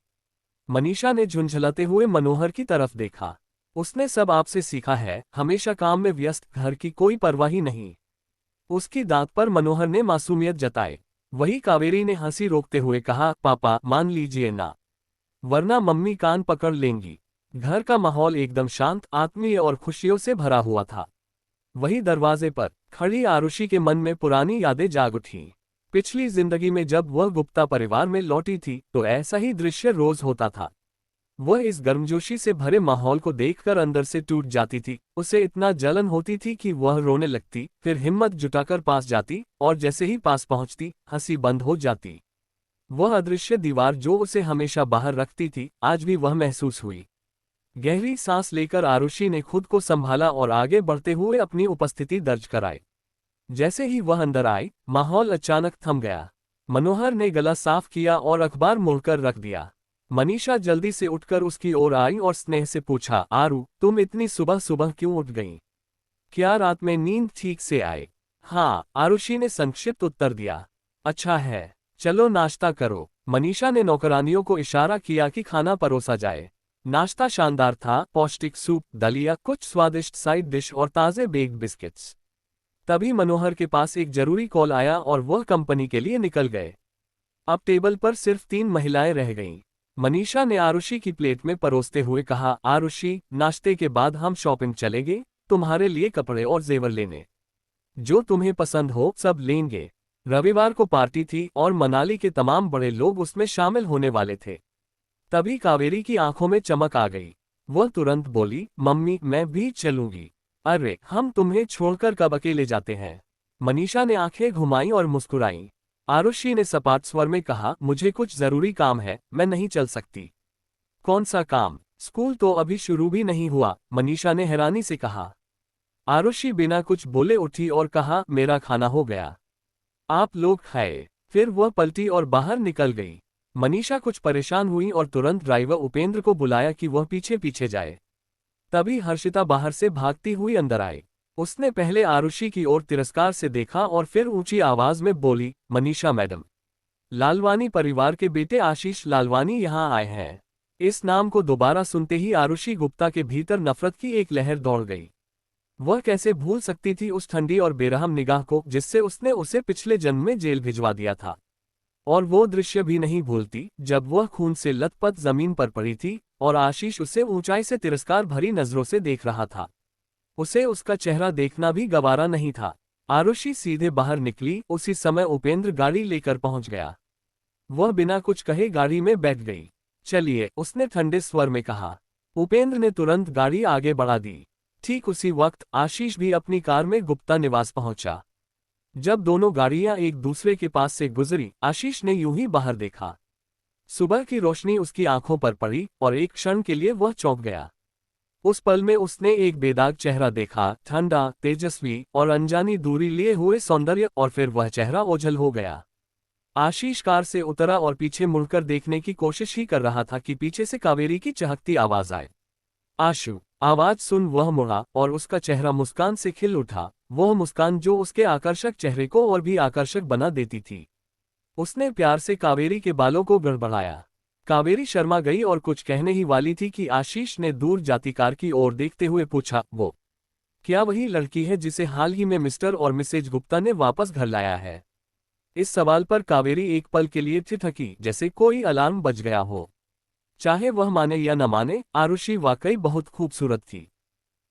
मनीषा ने झुंझलाते हुए मनोहर की तरफ देखा। उसने सब आपसे सीखा है, हमेशा काम में व्यस्त, घर की कोई परवाह ही नहीं। उसकी दांत पर मनोहर ने मासूमियत जताई। वही कावेरी ने हंसी रोकते हुए कहा, पापा मान लीजिए ना, वरना मम्मी कान पकड़ लेंगी। घर का माहौल एकदम शांत, आत्मीय और खुशियों से भरा हुआ था। वही दरवाजे पर खड़ी आरुषि के मन में पुरानी यादें जाग उठीं। पिछली जिंदगी में जब वह गुप्ता परिवार में लौटी थी तो ऐसा ही दृश्य रोज होता था। वह इस गर्मजोशी से भरे माहौल को देखकर अंदर से टूट जाती थी। उसे इतना जलन होती थी कि वह रोने लगती, फिर हिम्मत जुटाकर पास जाती और जैसे ही पास पहुंचती हंसी बंद हो जाती। वह अदृश्य दीवार जो उसे हमेशा बाहर रखती थी, आज भी वह महसूस हुई। गहरी सांस लेकर आरुषि ने खुद को संभाला और आगे बढ़ते हुए अपनी उपस्थिति दर्ज कराई। जैसे ही वह अंदर आई, माहौल अचानक थम गया। मनोहर ने गला साफ किया और अखबार मोड़कर रख दिया। मनीषा जल्दी से उठकर उसकी ओर आई और स्नेह से पूछा, आरू तुम इतनी सुबह सुबह क्यों उठ गईं? क्या रात में नींद ठीक से आए? हाँ, आरुषि ने संक्षिप्त उत्तर दिया। अच्छा है, चलो नाश्ता करो। मनीषा ने नौकरानियों को इशारा किया कि खाना परोसा जाए। नाश्ता शानदार था, पौष्टिक सूप, दलिया, कुछ स्वादिष्ट साइड डिश और ताज़े बेक्ड बिस्किट्स। तभी मनोहर के पास एक जरूरी कॉल आया और वह कंपनी के लिए निकल गए। अब टेबल पर सिर्फ 3 महिलाएं रह गईं। मनीषा ने आरुषि की प्लेट में परोसते हुए कहा, आरुषि नाश्ते के बाद हम शॉपिंग चलेंगे, तुम्हारे लिए कपड़े और जेवर लेने। जो तुम्हें पसंद हो सब लेंगे। रविवार को पार्टी थी और मनाली के तमाम बड़े लोग उसमें शामिल होने वाले थे। तभी कावेरी की आंखों में चमक आ गई। वह तुरंत बोली, मम्मी मैं भी चलूंगी। अरे हम तुम्हें छोड़कर कब अकेले जाते हैं? मनीषा ने आंखें घुमाई और मुस्कुराई। आरुषि ने सपाट स्वर में कहा, मुझे कुछ जरूरी काम है, मैं नहीं चल सकती। कौन सा काम? स्कूल तो अभी शुरू भी नहीं हुआ, मनीषा ने हैरानी से कहा। आरुषि बिना कुछ बोले उठी और कहा, मेरा खाना हो गया, आप लोग खाए। फिर वह पलटी और बाहर निकल गई। मनीषा कुछ परेशान हुई और तुरंत ड्राइवर उपेंद्र को बुलाया कि वह पीछे पीछे जाए। तभी हर्षिता बाहर से भागती हुई अंदर आई। उसने पहले आरुषि की ओर तिरस्कार से देखा और फिर ऊंची आवाज में बोली, मनीषा मैडम, लालवानी परिवार के बेटे आशीष लालवानी यहाँ आए हैं। इस नाम को दोबारा सुनते ही आरुषि गुप्ता के भीतर नफरत की एक लहर दौड़ गई। वह कैसे भूल सकती थी उस ठंडी और बेरहम निगाह को जिससे उसने उसे पिछले जन्म में जेल भिजवा दिया था। और वो दृश्य भी नहीं भूलती जब वह खून से लथपथ जमीन पर पड़ी थी और आशीष उसे ऊंचाई से तिरस्कार भरी नजरों से देख रहा था। उसे उसका चेहरा देखना भी गवारा नहीं था। आरुषि सीधे बाहर निकली। उसी समय उपेंद्र गाड़ी लेकर पहुंच गया। वह बिना कुछ कहे गाड़ी में बैठ गई। चलिए, उसने ठंडे स्वर में कहा। उपेंद्र ने तुरंत गाड़ी आगे बढ़ा दी। ठीक उसी वक्त आशीष भी अपनी कार में गुप्ता निवास पहुंचा। जब दोनों गाड़ियां एक दूसरे के पास से गुजरी, आशीष ने यूं ही बाहर देखा। सुबह की रोशनी उसकी आंखों पर पड़ी और एक क्षण के लिए वह चौंक गया। उस पल में उसने एक बेदाग चेहरा देखा, ठंडा, तेजस्वी और अनजानी दूरी लिए हुए सौंदर्य, और फिर वह चेहरा ओझल हो गया। आशीष कार से उतरा और पीछे मुड़कर देखने की कोशिश ही कर रहा था कि पीछे से कावेरी की चहकती आवाज आए। आशु। आवाज सुन वह मुड़ा और उसका चेहरा मुस्कान से खिल उठा। वह मुस्कान जो उसके आकर्षक चेहरे को और भी आकर्षक बना देती थी। उसने प्यार से कावेरी के बालों को गड़बड़ाया। कावेरी शर्मा गई और कुछ कहने ही वाली थी कि आशीष ने दूर जाती कार की ओर देखते हुए पूछा, वो क्या वही लड़की है जिसे हाल ही में मिस्टर और मिसेज गुप्ता ने वापस घर लाया है? इस सवाल पर कावेरी एक पल के लिए ठिठकी, जैसे कोई अलार्म बज गया हो। चाहे वह माने या न माने, आरुषि वाकई बहुत खूबसूरत थी।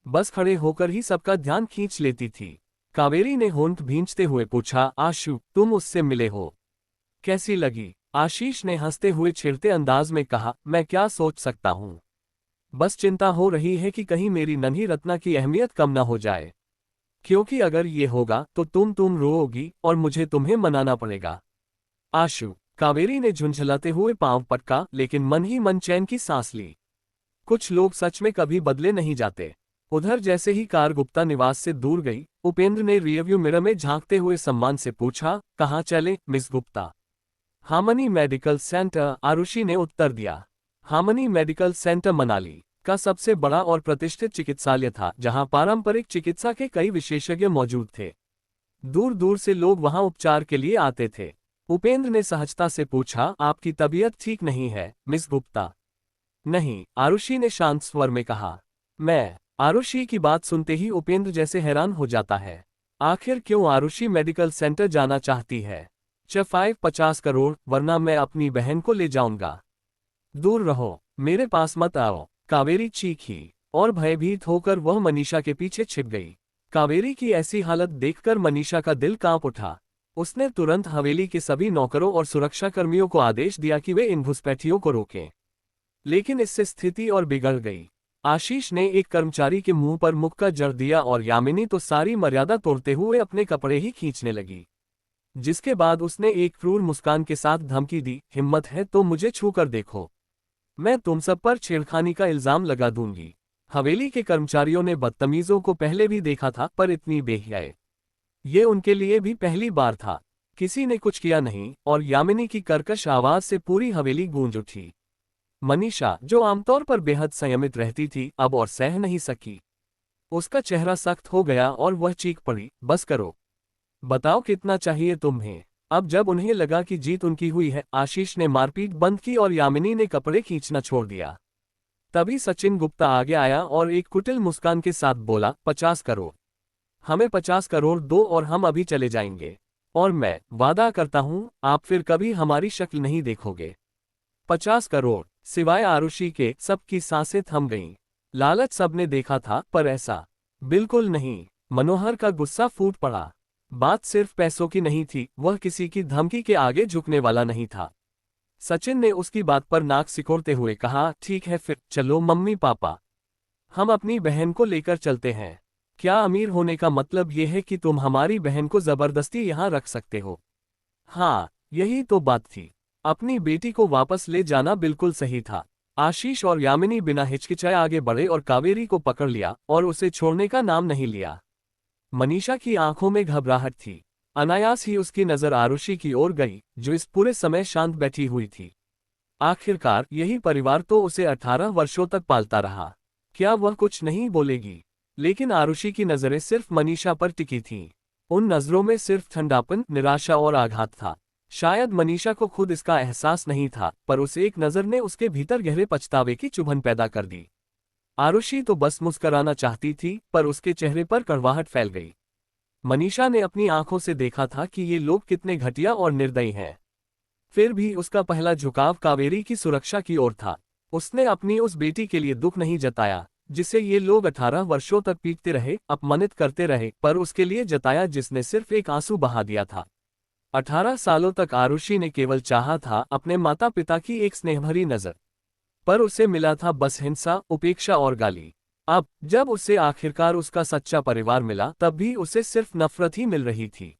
बस खड़े होकर ही सबका ध्यान खींच लेती थी। कावेरी ने होंठ भींचते हुए पूछा, आशु, तुम उससे मिले हो? कैसी लगी? आशीष ने हंसते हुए छेड़ते अंदाज में कहा, मैं क्या सोच सकता हूँ। बस चिंता हो रही है कि कहीं मेरी नन्ही रत्ना की अहमियत कम न हो जाए, क्योंकि अगर ये होगा तो तुम रोओगी और मुझे तुम्हें मनाना पड़ेगा। आशु, कावेरी ने झुंझलाते हुए पांव पटका, लेकिन मन ही मन चैन की सांस ली। कुछ लोग सच में कभी बदले नहीं जाते। उधर जैसे ही कार गुप्ता निवास से दूर गई, उपेंद्र ने रियरव्यू मिरर में झांकते हुए सम्मान से पूछा, कहाँ चले miss Gupta? Harmony medical centre, Arushi ने उत्तर दिया। हार्मनी मेडिकल सेंटर मनाली का सबसे बड़ा और प्रतिष्ठित चिकित्सालय था, जहां पारंपरिक चिकित्सा के कई विशेषज्ञ मौजूद थे। दूर दूर से लोग वहां उपचार के लिए आते थे। उपेंद्र ने सहजता से पूछा, आपकी तबीयत ठीक नहीं है मिस गुप्ता? नहीं, आरुषि ने शांत स्वर में कहा। मैं? आरुषि की बात सुनते ही उपेंद्र जैसे हैरान हो जाता है। आखिर क्यों आरुषि मेडिकल सेंटर जाना चाहती है? 50 करोड़, वरना मैं अपनी बहन को ले जाऊंगा। दूर रहो, मेरे पास मत आओ, कावेरी चीखी, और भयभीत होकर वह मनीषा के पीछे छिप गई। कावेरी की ऐसी हालत देखकर मनीषा का दिल कांप उठा। उसने तुरंत हवेली के सभी नौकरों और सुरक्षाकर्मियों को आदेश दिया कि वे इन घुसपैठियों को रोकें। लेकिन इससे स्थिति और बिगड़ गई। आशीष ने एक कर्मचारी के मुंह पर मुक्का जड़ दिया और यामिनी तो सारी मर्यादा तोड़ते हुए अपने कपड़े ही खींचने लगी। जिसके बाद उसने एक क्रूर मुस्कान के साथ धमकी दी, हिम्मत है तो मुझे छू कर देखो, मैं तुम सब पर छेड़खानी का इल्जाम लगा दूंगी। हवेली के कर्मचारियों ने बदतमीजों को पहले भी देखा था, पर इतनी बेहयाए ये उनके लिए भी पहली बार था। किसी ने कुछ किया नहीं और यामिनी की कर्कश आवाज से पूरी हवेली गूंज उठी। मनीषा, जो आमतौर पर बेहद संयमित रहती थी, अब और सह नहीं सकी। उसका चेहरा सख्त हो गया और वह चीख पड़ी, बस करो, बताओ कितना चाहिए तुम्हें? अब जब उन्हें लगा कि जीत उनकी हुई है, आशीष ने मारपीट बंद की और यामिनी ने कपड़े खींचना छोड़ दिया। तभी सचिन गुप्ता आगे आया और एक कुटिल मुस्कान के साथ बोला, 50 करोड़। हमें 50 करोड़ दो और हम अभी चले जाएंगे। और मैं वादा करता हूं, आप फिर कभी हमारी शक्ल नहीं देखोगे। 50 करोड़। सिवाय आरुषि के सबकी सांसें थम गईं। लालच सबने देखा था, पर ऐसा बिल्कुल नहीं। मनोहर का गुस्सा फूट पड़ा। बात सिर्फ पैसों की नहीं थी, वह किसी की धमकी के आगे झुकने वाला नहीं था। सचिन ने उसकी बात पर नाक सिकोड़ते हुए कहा, ठीक है फिर चलो मम्मी पापा, हम अपनी बहन को लेकर चलते हैं। क्या अमीर होने का मतलब यह है कि तुम हमारी बहन को जबरदस्ती यहाँ रख सकते हो? हाँ, यही तो बात थी। अपनी बेटी को वापस ले जाना बिल्कुल सही था। आशीष और यामिनी बिना हिचकिचाए आगे बढ़े और कावेरी को पकड़ लिया और उसे छोड़ने का नाम नहीं लिया। मनीषा की आंखों में घबराहट थी। अनायास ही उसकी नजर आरुषि की ओर गई, जो इस पूरे समय शांत बैठी हुई थी। आखिरकार यही परिवार तो उसे 18 वर्षों तक पालता रहा। क्या वह कुछ नहीं बोलेगी? लेकिन आरुषि की नजरें सिर्फ मनीषा पर टिकी थीं। उन नजरों में सिर्फ ठंडापन, निराशा और आघात था। शायद मनीषा को खुद इसका एहसास नहीं था, पर उस एक नजर ने उसके भीतर गहरे पछतावे की चुभन पैदा कर दी। आरुषि तो बस मुस्कराना चाहती थी, पर उसके चेहरे पर कड़वाहट फैल गई। मनीषा ने अपनी आंखों से देखा था कि ये लोग कितने घटिया और निर्दयी हैं। फिर भी उसका पहला झुकाव कावेरी की सुरक्षा की ओर था। उसने अपनी उस बेटी के लिए दुख नहीं जताया, जिसे ये लोग 18 वर्षों तक पीटते रहे, अपमानित करते रहे, पर उसके लिए जताया जिसने सिर्फ एक आंसू बहा दिया था। 18 सालों तक आरुषि ने केवल चाहा था अपने माता पिता की एक स्नेहभरी नजर, पर उसे मिला था बस हिंसा, उपेक्षा और गाली। अब जब उसे आखिरकार उसका सच्चा परिवार मिला, तब भी उसे सिर्फ नफरत ही मिल रही थी।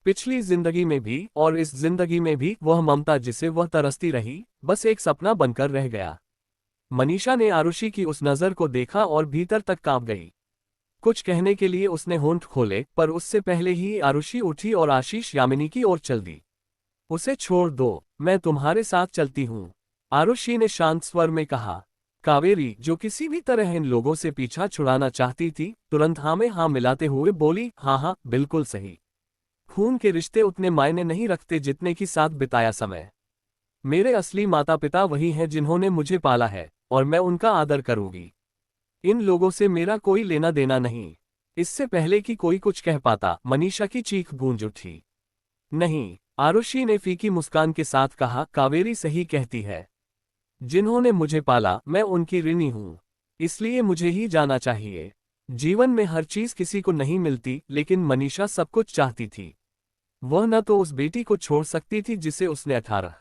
पिछली जिंदगी में भी और इस जिंदगी में भी वह ममता जिसे वह तरसती रही, बस एक सपना बनकर रह गया। मनीषा ने आरुषि की उस नजर को देखा और भीतर तक कांप गई। कुछ कहने के लिए उसने होंठ खोले, पर उससे पहले ही आरुषि उठी और आशीष यामिनी की ओर चल दी। उसे छोड़ दो, मैं तुम्हारे साथ चलती हूँ, आरुषि ने शांत स्वर में कहा। कावेरी, जो किसी भी तरह इन लोगों से पीछा छुड़ाना चाहती थी, तुरंत हाँ में हाँ मिलाते हुए बोली, हाँ हाँ बिल्कुल सही। खून के रिश्ते उतने मायने नहीं रखते जितने कि साथ बिताया समय। मेरे असली माता पिता वही हैं जिन्होंने मुझे पाला है, और मैं उनका आदर करूंगी। इन लोगों से मेरा कोई लेना देना नहीं। इससे पहले कि कोई कुछ कह पाता, मनीषा की चीख गूंज उठी। नहीं, आरुषि ने फीकी मुस्कान के साथ कहा, कावेरी सही कहती है। जिन्होंने मुझे पाला, मैं उनकी ऋणी हूं। इसलिए मुझे ही जाना चाहिए। जीवन में हर चीज किसी को नहीं मिलती, लेकिन मनीषा सब कुछ चाहती थी। वह न तो उस बेटी को छोड़ सकती थी जिसे उसने 18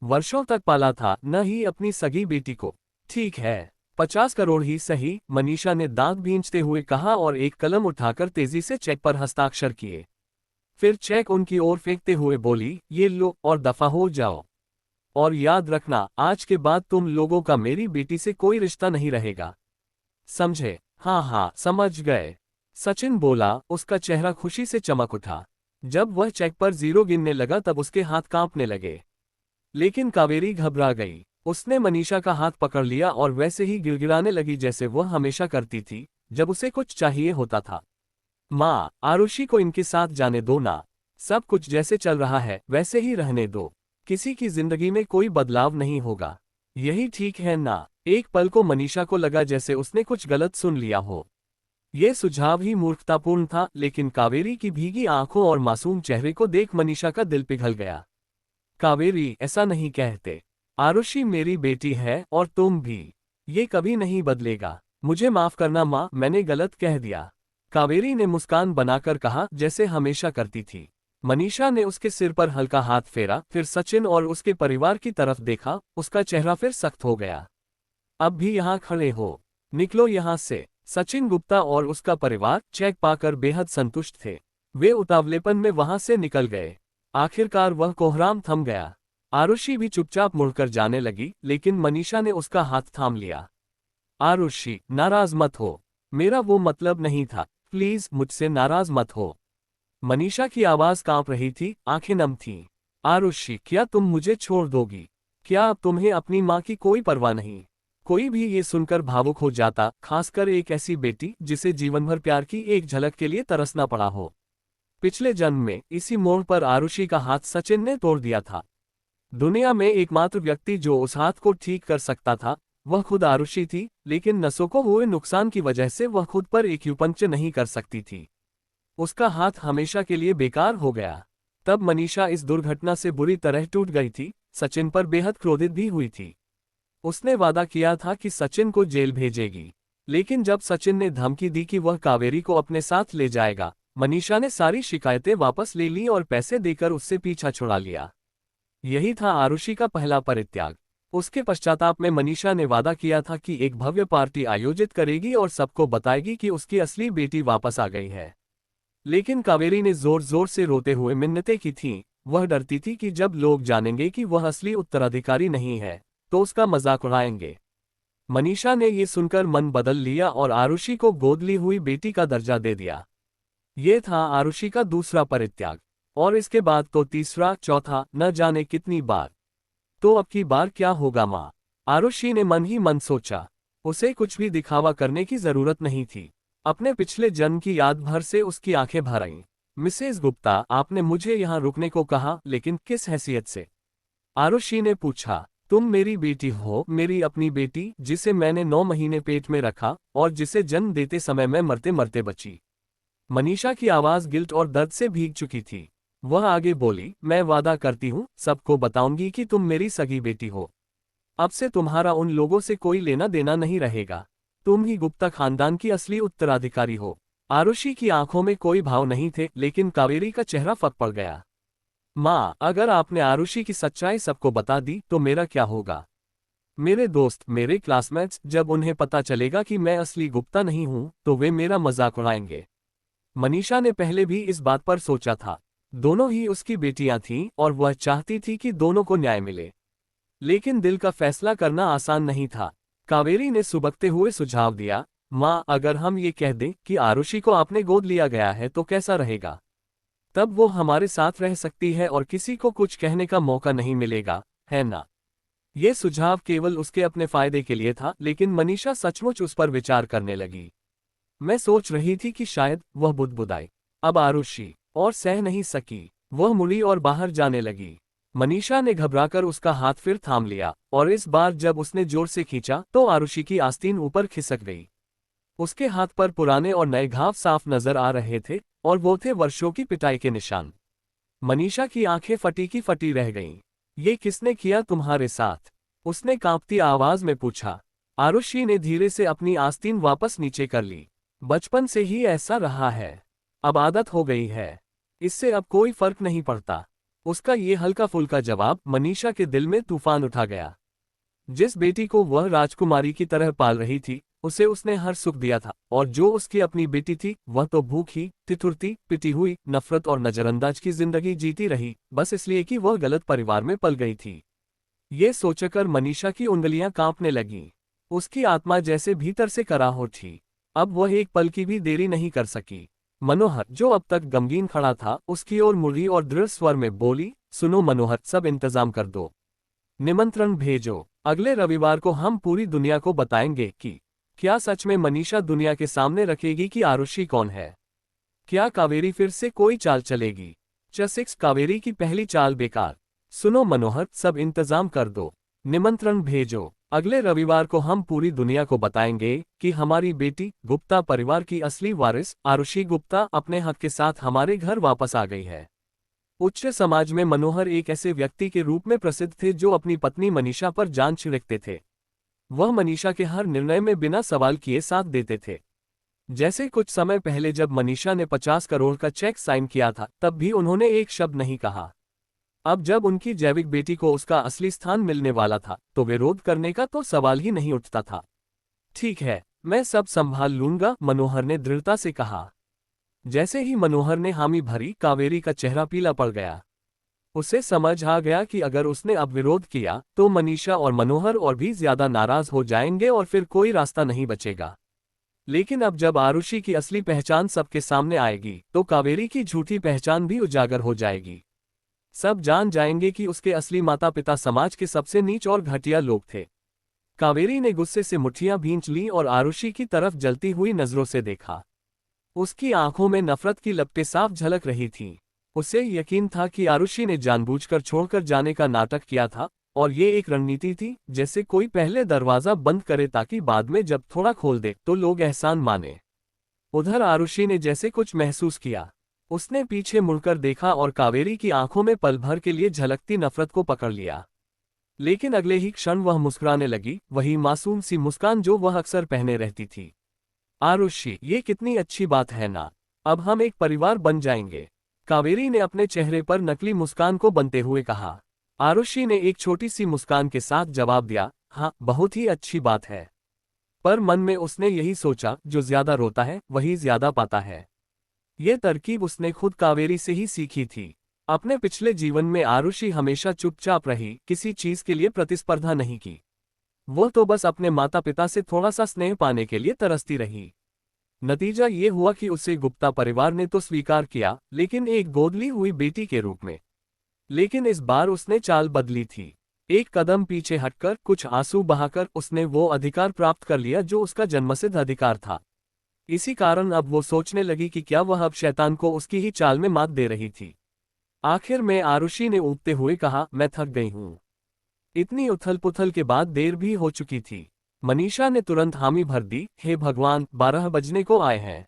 वर्षों तक पाला था, न ही अपनी सगी बेटी को। ठीक है, 50 करोड़ ही सही, मनीषा ने दांत भींचते हुए कहा और एक कलम उठाकर तेजी से चेक पर हस्ताक्षर किए। फिर चेक उनकी ओर फेंकते हुए बोली, ये लो और दफा हो जाओ। और याद रखना, आज के बाद तुम लोगों का मेरी बेटी से कोई रिश्ता नहीं रहेगा। समझे? हाँ हाँ समझ गए, सचिन बोला, उसका चेहरा खुशी से चमक उठा। जब वह चेक पर 0 गिनने लगा तब उसके हाथ कांपने लगे। लेकिन कावेरी घबरा गई। उसने मनीषा का हाथ पकड़ लिया और वैसे ही गिड़गिड़ाने लगी जैसे वह हमेशा करती थी, जब उसे कुछ चाहिए होता था। माँ, आरुषि को इनके साथ जाने दो ना। सब कुछ जैसे चल रहा है वैसे ही रहने दो। किसी की जिंदगी में कोई बदलाव नहीं होगा। यही ठीक है ना? एक पल को मनीषा को लगा जैसे उसने कुछ गलत सुन लिया हो। यह सुझाव ही मूर्खतापूर्ण था, लेकिन कावेरी की भीगी आंखों और मासूम चेहरे को देख मनीषा का दिल पिघल गया। कावेरी, ऐसा नहीं कहते। आरुषि मेरी बेटी है और तुम भी। ये कभी नहीं बदलेगा। मुझे माफ करना माँ, मैंने गलत कह दिया। कावेरी ने मुस्कान बनाकर कहा, जैसे हमेशा करती थी। मनीषा ने उसके सिर पर हल्का हाथ फेरा, फिर सचिन और उसके परिवार की तरफ देखा। उसका चेहरा फिर सख्त हो गया। अब भी यहाँ खड़े हो? निकलो यहाँ से। सचिन गुप्ता और उसका परिवार चेक पाकर बेहद संतुष्ट थे। वे उतावलेपन में वहां से निकल गए। आखिरकार वह कोहराम थम गया। आरुषि भी चुपचाप मुड़कर जाने लगी, लेकिन मनीषा ने उसका हाथ थाम लिया। आरुषि, नाराज मत हो। मेरा वो मतलब नहीं था। प्लीज मुझसे नाराज मत हो। मनीषा की आवाज कांप रही थी, आंखें नम थीं। आरुषि, क्या तुम मुझे छोड़ दोगी? क्या अब तुम्हें अपनी माँ की कोई परवाह नहीं? कोई भी ये सुनकर भावुक हो जाता, खासकर एक ऐसी बेटी जिसे जीवन भर प्यार की एक झलक के लिए तरसना पड़ा हो। पिछले जन्म में इसी मोड़ पर आरुषि का हाथ सचिन ने तोड़ दिया था। दुनिया में एकमात्र व्यक्ति जो उस हाथ को ठीक कर सकता था, वह खुद आरुषि थी, लेकिन नसों को हुए नुकसान की वजह से वह खुद पर एक्यूपंक्चर नहीं कर सकती थी। उसका हाथ हमेशा के लिए बेकार हो गया। तब मनीषा इस दुर्घटना से बुरी तरह टूट गई थी, सचिन पर बेहद क्रोधित भी हुई थी। उसने वादा किया था कि सचिन को जेल भेजेगी, लेकिन जब सचिन ने धमकी दी कि वह कावेरी को अपने साथ ले जाएगा, मनीषा ने सारी शिकायतें वापस ले ली और पैसे देकर उससे पीछा छुड़ा लिया। यही था आरुषि का पहला परित्याग। उसके पश्चाताप में मनीषा ने वादा किया था कि एक भव्य पार्टी आयोजित करेगी और सबको बताएगी कि उसकी असली बेटी वापस आ गई है। लेकिन कावेरी ने जोर जोर से रोते हुए मिन्नतें की थीं। वह डरती थी कि जब लोग जानेंगे कि वह असली उत्तराधिकारी नहीं है, तो उसका मजाक उड़ाएंगे। मनीषा ने ये सुनकर मन बदल लिया और आरुषि को गोद ली हुई बेटी का दर्जा दे दिया। ये था आरुषि का दूसरा परित्याग। और इसके बाद तो तीसरा, चौथा, न जाने कितनी बार। तो अब की बार क्या होगा माँ? आरुषि ने मन ही मन सोचा। उसे कुछ भी दिखावा करने की जरूरत नहीं थी। अपने पिछले जन्म की याद भर से उसकी आंखें भर आईं। मिसेस गुप्ता, आपने मुझे यहाँ रुकने को कहा, लेकिन किस हैसियत से? आरुषि ने पूछा। तुम मेरी बेटी हो, मेरी अपनी बेटी, जिसे मैंने 9 महीने पेट में रखा और जिसे जन्म देते समय मैं मरते मरते बची। मनीषा की आवाज गिल्ट और दर्द से भीग चुकी थी। वह आगे बोली, मैं वादा करती हूँ, सबको बताऊंगी कि तुम मेरी सगी बेटी हो। अब से तुम्हारा उन लोगों से कोई लेना देना नहीं रहेगा। तुम ही गुप्ता खानदान की असली उत्तराधिकारी हो। आरुषि की आंखों में कोई भाव नहीं थे, लेकिन कावेरी का चेहरा फट पड़ गया। माँ, अगर आपने आरुषि की सच्चाई सबको बता दी तो मेरा क्या होगा? मेरे दोस्त, मेरे क्लासमेट्स, जब उन्हें पता चलेगा कि मैं असली गुप्ता नहीं हूं, तो वे मेरा मजाक उड़ाएंगे। मनीषा ने पहले भी इस बात पर सोचा था। दोनों ही उसकी बेटियां थीं और वह चाहती थी कि दोनों को न्याय मिले। लेकिन दिल का फैसला करना आसान नहीं था। कावेरी ने सुबकते हुए सुझाव दिया, माँ, अगर हम ये कह दें कि आरुषि को आपने गोद लिया गया है तो कैसा रहेगा? तब वो हमारे साथ रह सकती है और किसी को कुछ कहने का मौका नहीं मिलेगा, है ना? ये सुझाव केवल उसके अपने फायदे के लिए था, लेकिन मनीषा सचमुच उस पर विचार करने लगी। मैं सोच रही थी कि शायद वह बुदबुदाए। अब आरुषि और सह नहीं सकी। वह मुड़ी और बाहर जाने लगी। मनीषा ने घबराकर उसका हाथ फिर थाम लिया, और इस बार जब उसने जोर से खींचा तो आरुषि की आस्तीन ऊपर खिसक गई। उसके हाथ पर पुराने और नए घाव साफ नजर आ रहे थे, और वो थे वर्षों की पिटाई के निशान। मनीषा की आंखें फटी की फटी रह गईं। ये किसने किया तुम्हारे साथ? उसने कांपती आवाज में पूछा। आरुषि ने धीरे से अपनी आस्तीन वापस नीचे कर ली। बचपन से ही ऐसा रहा है। अब आदत हो गई है। इससे अब कोई फर्क नहीं पड़ता। उसका ये हल्का फुल्का जवाब मनीषा के दिल में तूफान उठा गया। जिस बेटी को वह राजकुमारी की तरह पाल रही थी, उसे उसने हर सुख दिया था, और जो उसकी अपनी बेटी थी वह तो भूखी, ठिठुरती, पिटी हुई, नफरत और नजरअंदाज की जिंदगी जीती रही, बस इसलिए कि वह गलत परिवार में पल गई थी। ये सोचकर मनीषा की उंगलियां कांपने लगीं। उसकी आत्मा जैसे भीतर से कराह उठी। अब वह एक पल की भी देरी नहीं कर सकी। मनोहर, जो अब तक गमगीन खड़ा था, उसकी ओर मुड़ी और दृढ़ स्वर में बोली, सुनो मनोहर, सब इंतजाम कर दो। निमंत्रण भेजो। अगले रविवार को हम पूरी दुनिया को बताएंगे कि क्या सच में मनीषा दुनिया के सामने रखेगी कि आरुषि कौन है। क्या कावेरी फिर से कोई चाल चलेगी? च6 कावेरी की पहली चाल बेकार। सुनो मनोहर, सब इंतजाम कर दो। निमंत्रण भेजो। अगले रविवार को हम पूरी दुनिया को बताएंगे कि हमारी बेटी गुप्ता परिवार की असली वारिस आरुषि गुप्ता अपने हक के साथ हमारे घर वापस आ गई है। उच्च समाज में मनोहर एक ऐसे व्यक्ति के रूप में प्रसिद्ध थे जो अपनी पत्नी मनीषा पर जान छिड़कते थे। वह मनीषा के हर निर्णय में बिना सवाल किए साथ देते थे। जैसे कुछ समय पहले जब मनीषा ने 50 करोड़ का चेक साइन किया था, तब भी उन्होंने एक शब्द नहीं कहा। अब जब उनकी जैविक बेटी को उसका असली स्थान मिलने वाला था, तो विरोध करने का तो सवाल ही नहीं उठता था। ठीक है, मैं सब संभाल लूंगा, मनोहर ने दृढ़ता से कहा। जैसे ही मनोहर ने हामी भरी, कावेरी का चेहरा पीला पड़ गया। उसे समझ आ गया कि अगर उसने अब विरोध किया तो मनीषा और मनोहर और भी ज्यादा नाराज हो जाएंगे और फिर कोई रास्ता नहीं बचेगा। लेकिन अब जब आरुषि की असली पहचान सबके सामने आएगी, तो कावेरी की झूठी पहचान भी उजागर हो जाएगी। सब जान जाएंगे कि उसके असली माता पिता समाज के सबसे नीच और घटिया लोग थे। कावेरी ने गुस्से से मुट्ठियां भींच ली और आरुषि की तरफ जलती हुई नजरों से देखा। उसकी आंखों में नफरत की लपटें साफ झलक रही थीं। उसे यकीन था कि आरुषि ने जानबूझकर छोड़कर जाने का नाटक किया था, और ये एक रणनीति थी, जैसे कोई पहले दरवाजा बंद करे ताकि बाद में जब थोड़ा खोल दे तो लोग एहसान माने। उधर आरुषि ने जैसे कुछ महसूस किया। उसने पीछे मुड़कर देखा और कावेरी की आंखों में पल भर के लिए झलकती नफरत को पकड़ लिया। लेकिन अगले ही क्षण वह मुस्कुराने लगी, वही मासूम सी मुस्कान जो वह अक्सर पहने रहती थी। आरुषि, ये कितनी अच्छी बात है ना। अब हम एक परिवार बन जाएंगे। कावेरी ने अपने चेहरे पर नकली मुस्कान को बनते हुए कहा। आरुषि ने एक छोटी सी मुस्कान के साथ जवाब दिया, हाँ, बहुत ही अच्छी बात है। पर मन में उसने यही सोचा, जो ज्यादा रोता है वही ज्यादा पाता है। ये तरकीब उसने खुद कावेरी से ही सीखी थी। अपने पिछले जीवन में आरुषि हमेशा चुपचाप रही, किसी चीज के लिए प्रतिस्पर्धा नहीं की। वो तो बस अपने माता पिता से थोड़ा सा स्नेह पाने के लिए तरसती रही। नतीजा ये हुआ कि उसे गुप्ता परिवार ने तो स्वीकार किया, लेकिन एक गोद ली हुई बेटी के रूप में। लेकिन इस बार उसने चाल बदली थी। एक कदम पीछे हटकर, कुछ आंसू बहाकर उसने वो अधिकार प्राप्त कर लिया जो उसका जन्मसिद्ध अधिकार था। इसी कारण अब वो सोचने लगी कि क्या वह अब शैतान को उसकी ही चाल में मात दे रही थी। आखिर में आरुषि ने ऊबते हुए कहा, मैं थक गई हूं। इतनी उथल पुथल के बाद देर भी हो चुकी थी। मनीषा ने तुरंत हामी भर दी, हे भगवान, 12 बजने को आए हैं।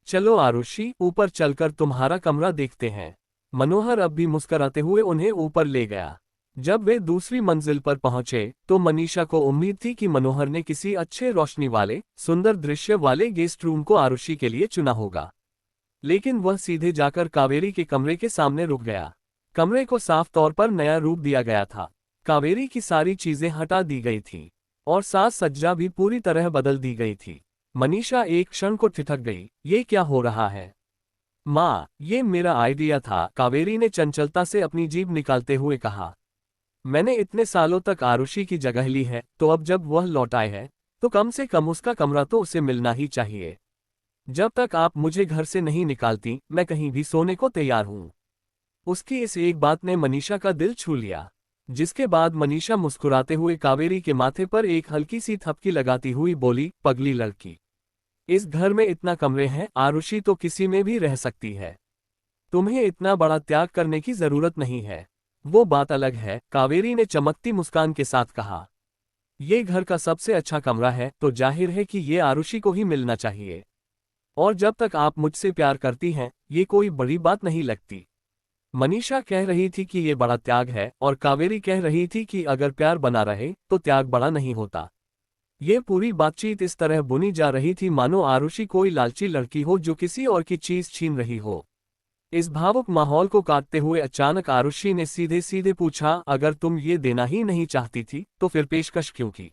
चलो आरुषि, ऊपर चलकर तुम्हारा कमरा देखते हैं। मनोहर अब भी मुस्कुराते हुए उन्हें ऊपर ले गया। जब वे दूसरी मंजिल पर पहुंचे तो मनीषा को उम्मीद थी कि मनोहर ने किसी अच्छे रोशनी वाले, सुंदर दृश्य वाले गेस्ट रूम को आरुषि के लिए चुना होगा। लेकिन वह सीधे जाकर कावेरी के कमरे के सामने रुक गया। कमरे को साफ तौर पर नया रूप दिया गया था। कावेरी की सारी चीजें हटा दी गई थीं, और साज सज्जा भी पूरी तरह बदल दी गई थी। मनीषा एक क्षण को ठिठक गई, ये क्या हो रहा है? माँ, ये मेरा आइडिया था, कावेरी ने चंचलता से अपनी जीभ निकालते हुए कहा। मैंने इतने सालों तक आरुषि की जगह ली है, तो अब जब वह लौट आए है, तो कम से कम उसका कमरा तो उसे मिलना ही चाहिए। जब तक आप मुझे घर से नहीं निकालती, मैं कहीं भी सोने को तैयार हूँ। उसकी इस एक बात ने मनीषा का दिल छू लिया। जिसके बाद मनीषा मुस्कुराते हुए कावेरी के माथे पर एक हल्की सी थपकी लगाती हुई बोली, पगली लड़की, इस घर में इतना कमरे हैं, आरुषि तो किसी में भी रह सकती है। तुम्हें इतना बड़ा त्याग करने की जरूरत नहीं है। वो बात अलग है, कावेरी ने चमकती मुस्कान के साथ कहा। ये घर का सबसे अच्छा कमरा है तो जाहिर है कि ये आरुषि को ही मिलना चाहिए। और जब तक आप मुझसे प्यार करती हैं, ये कोई बड़ी बात नहीं लगती। मनीषा कह रही थी कि ये बड़ा त्याग है और कावेरी कह रही थी कि अगर प्यार बना रहे तो त्याग बड़ा नहीं होता। ये पूरी बातचीत इस तरह बुनी जा रही थी मानो आरुषि कोई लालची लड़की हो जो किसी और की चीज छीन रही हो। इस भावुक माहौल को काटते हुए अचानक आरुषि ने सीधे सीधे पूछा, अगर तुम ये देना ही नहीं चाहती थी तो फिर पेशकश क्यों की?